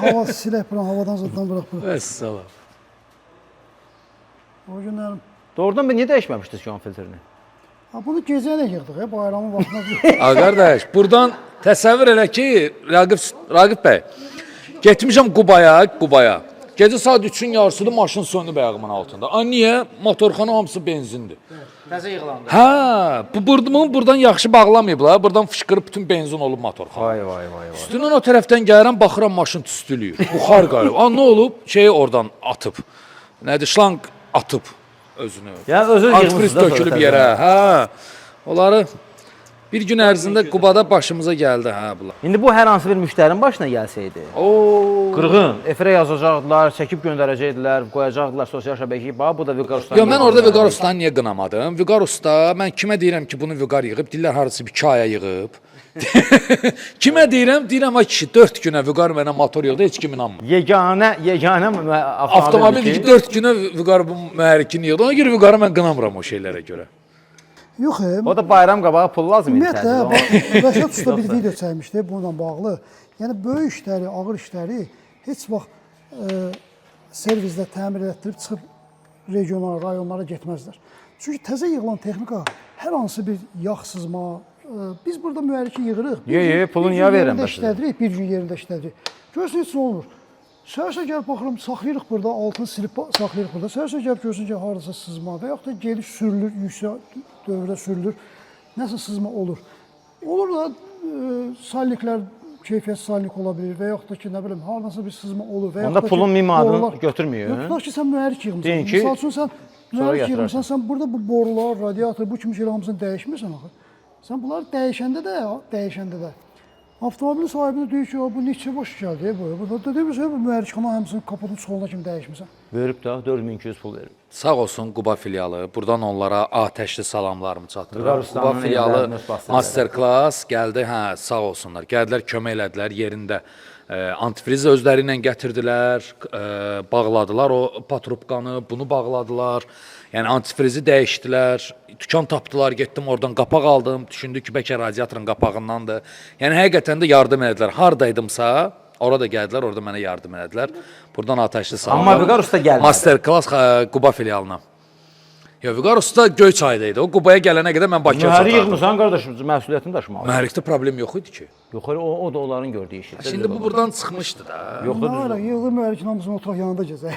Hava silək bura, havadan zaddan bıraq bura. Vəssalam. O günlərim. Doğrudan ben niyə dəyişməmişdiniz ki, onun filtrini? Ha, bunu gecə ilə yığdıq, bayramın vaxtında. A qardaş, buradan təsəvvür elə ki, Raqib bəy, getmişəm Qubaya. Gecə saat 3-ün yarısıdır, maşın söndü ayağımın altında. A niyə? Motorxana hamısı benzindir. Təzə yığılandı. Hə, buradan yaxşı bağlamayıblar. Buradan fışqırıb bütün benzin olub motorxana. Vay. Üstündən o tərəfdən gəlirəm, baxıram maşın tüstülüyür. Buxar qalıb. A nə olub? Şeyi oradan atıb. Nədir? Şlanq atıb özünü. Yəni özünüz Antifriz yığmışsınız da tökülüb sonra yerə. Hə. Onları Bir gün ərzində Qubada başımıza gəldi hə bunlar. İndi bu hər hansı bir müştərinin başına gəlsəydi, Oo. qırğın, efirə yazacaqdılar, çəkib göndərəcəkdilər, qoyacaqdılar sosial şəbəkəyə. Bax, bu da Vüqar Ustanın. Yo, mən orada Vüqar Ustanı niyə qınamadım? Vüqar Usta, mən kimə deyirəm ki, bunu Vüqar yığıb, deyirlər harısı bir kaya yığıb. Kimə deyirəm? Deyirəm ay kişi 4 günə Vüqar mənə motor yığdı, heç kim inanmır. Yeganə Avtomobil ki 4 günə Vüqar bu mühərrikini yığdı. Ona görə Vüqarı mən qınamıram o şeylərə görə. Yox, O da bayram qabağı pul lazım idi. ümumiyyətlə, Rəşad Usta bir video çəkmişdi bununla bağlı. Yəni, böyük işləri, ağır işləri heç vaxt servisdə təmir etdirib çıxıb regional, rayonlara getməzlər. Çünki təzə yığılan texnika hər hansı bir yağ sızma, biz burada mühərriki yığırıq. Pulunu niyə verirəm bəs? İşlədirik, bir gün yerində işlədirik. Görürsün, heç nə olmur. Səhərsə gəlib baxıram, saxlayırıq burada, altını silib saxlayırıq burada. Səhərsə gəlib görürsən ki, haradasa sızma və yaxud da geniş sürülür, yüksək dövrə sürülür, nəsə sızma olur. Olur da salniklər, keyfiyyət salnik ola bilir və yaxud da ki, nə bilim, haradasa bir sızma olur. Onda pulun 1000 manatını götürmüyor. Yox, tutaq ki, sən mühərrik yığmısan. Deyin ki, Misal üçün, sən mühərrik yığmısan, sən burada bu borular, radiator, bu kimi şeylər hamısını dəyişmirsən axı. Sən bunları dəyişəndə də, avtomobilin sahibini deyir ki, bu neçə boş gəldi, bu da demirsən, bu mühərrikxana həmsinin kapotun soluna kimi dəyişmirsən. Verib də 4200 pul verib. Sağ olsun Quba filialı. Buradan onlara atəşli salamlarımı çatdırıram. Vüqar Ustanın Quba filialı ellərinə basdırırlar. masterclass gəldi. Hə, sağ olsunlar. Gəldilər, kömək elədilər yerində. Antifrizi özləri ilə gətirdilər, bağladılar o patrubkanı, bunu bağladılar. Yəni antifrizi dəyişdilər, dükan tapdılar, getdim oradan qapaq aldım, düşündü ki, bəlkə radiatorun qapağındandır. Yəni həqiqətən də yardım elədilər. Hardaydımsa, orada gəldilər, orada mənə yardım elədilər. Buradan atəşli salamlar. Amma Vüqar Usta gəlmədi. Masterclass Quba filialına. Ya Vüqar Usta Göyçaydaydı. O Qubaya gələnə qədər mən Bakıya Mühərrik çatardım. yığmısan qardaşım, məsuliyyətini daşımalı. Mühərrikdə problem yox idi ki. Yox, o da onların gördüyü işdir. Şimdi bu buradan çıxmışdı da. Nə var, yığılır mühərrikin hamısını oturaq yanında gəzək.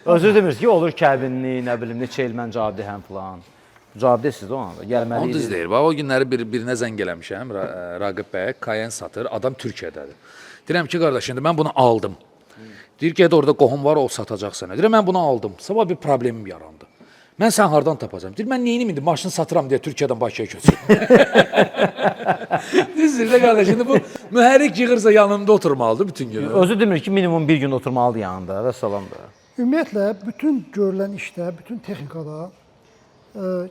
Özür demirsiniz ki, olur kəbinli, nə bilim, neçə il mən cavabdehəm falan. Cavabdehsiz o anda, gəlməli Onu düz idi. deyir. Bax o günləri birinə zəng eləmişəm. Raqib bəy Kayen satır. Adam Türkiyədədir. Deyirəm ki, qardaş, indi mən bunu aldım. Deyir ki, orada qohum var, o satacaq sənə. Deyirəm mən bunu aldım. Sabah bir problemim yarandı. Mən sən hardan tapacağam? Deyir, mən neyini indi maşını satıram deyə Türkiyədən Bakıya köçürəm. Düzdür də qardaş, indi bu mühərrik yığırsa yanımda oturmalıdır bütün gün. Özü demir ki, minimum bir gün oturmalıdır yanında və salam da. Ümumiyyətlə, bütün görülən işdə, bütün texnikada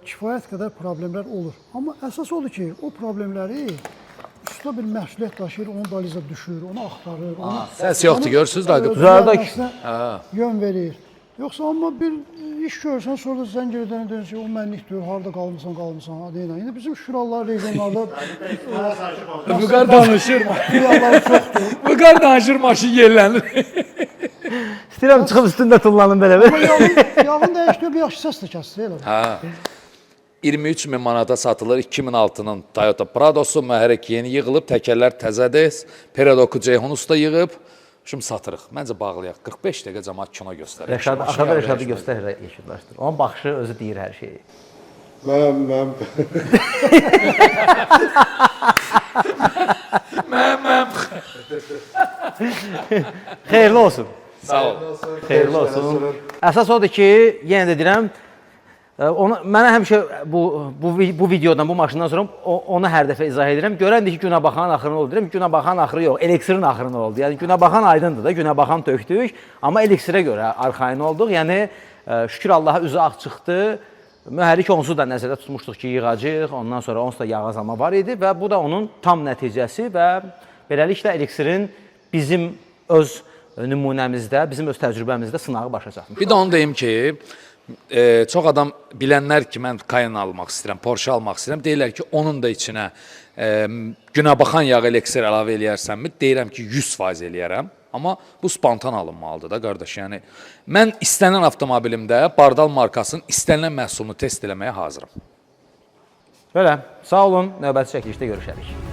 kifayət qədər problemlər olur. Amma əsas odur ki, o problemləri usta bir məsuliyyət daşıyır, onu daliza düşür, onu axtarır. Səs yoxdur, görürsünüz Raqib? Yön verir. Yoxsa amma bir iş görsən, sonra zəng edəndə deyirsən ki, o mənlik deyir, harada qalmısan, deyilən. İndi bizim şurallar, regionlarda Vüqar danışır. filialları çoxdur. Vüqar danışır, maşın yerlənir. İstəyirəm çıxıb üstündə tullanım belə bir. Amma yağın dəyişdiyi bir yaxşı səs də kəsir, elə. Hə. 23 min manata satılır 2006-nın Toyota Pradosu, mühərrik yeni yığılıb, təkərlər təzədir, Peredoku Ceyhun Usta yığıb, şimdi satırıq. Məncə bağlayaq. 45 dəqiqə cəmaat kino göstərir. Axırda Rəşadı göstərir, yeşillaşdır. Onun baxışı özü deyir hər şeyi. Mən Xeyirli olsun. Sağ ol. Xeyirli olsun. Əsas odur ki, yenə də deyirəm, mənə həmişə bu videodan, bu maşından sonra onu hər dəfə izah edirəm. Görəndir ki, günə baxan axırını oldu. Deyirəm, günə baxan axırı yox, eleksirin axırını oldu. Yəni, günə baxan aydındır da, günə baxan tökdük. Amma elektrə görə arxayın olduq. Yəni, şükür Allaha üzü ağ çıxdı. Mühərrik onsuz da nəzərdə tutmuşduq ki, yığacaq. Ondan sonra onsuz da yağ azalma var idi və bu da onun tam nəticəsi və beləliklə eleksirin bizim öz nümunəmizdə, bizim öz təcrübəmizdə sınağı başa çatmış. Bir də onu deyim ki, çox adam bilənlər ki, mən Cayenne almaq istəyirəm, Porsche almaq istəyirəm, deyirlər ki, onun da içinə günəbaxan yağ elektrik əlavə eləyərsənmi? Deyirəm ki, 100% eləyərəm. Amma bu spontan alınmalıdır da, qardaş. Yəni, mən istənilən avtomobilimdə Bardal markasının istənilən məhsulunu test eləməyə hazıram. Belə, sağ olun, növbəti çəkilişdə görüşərik.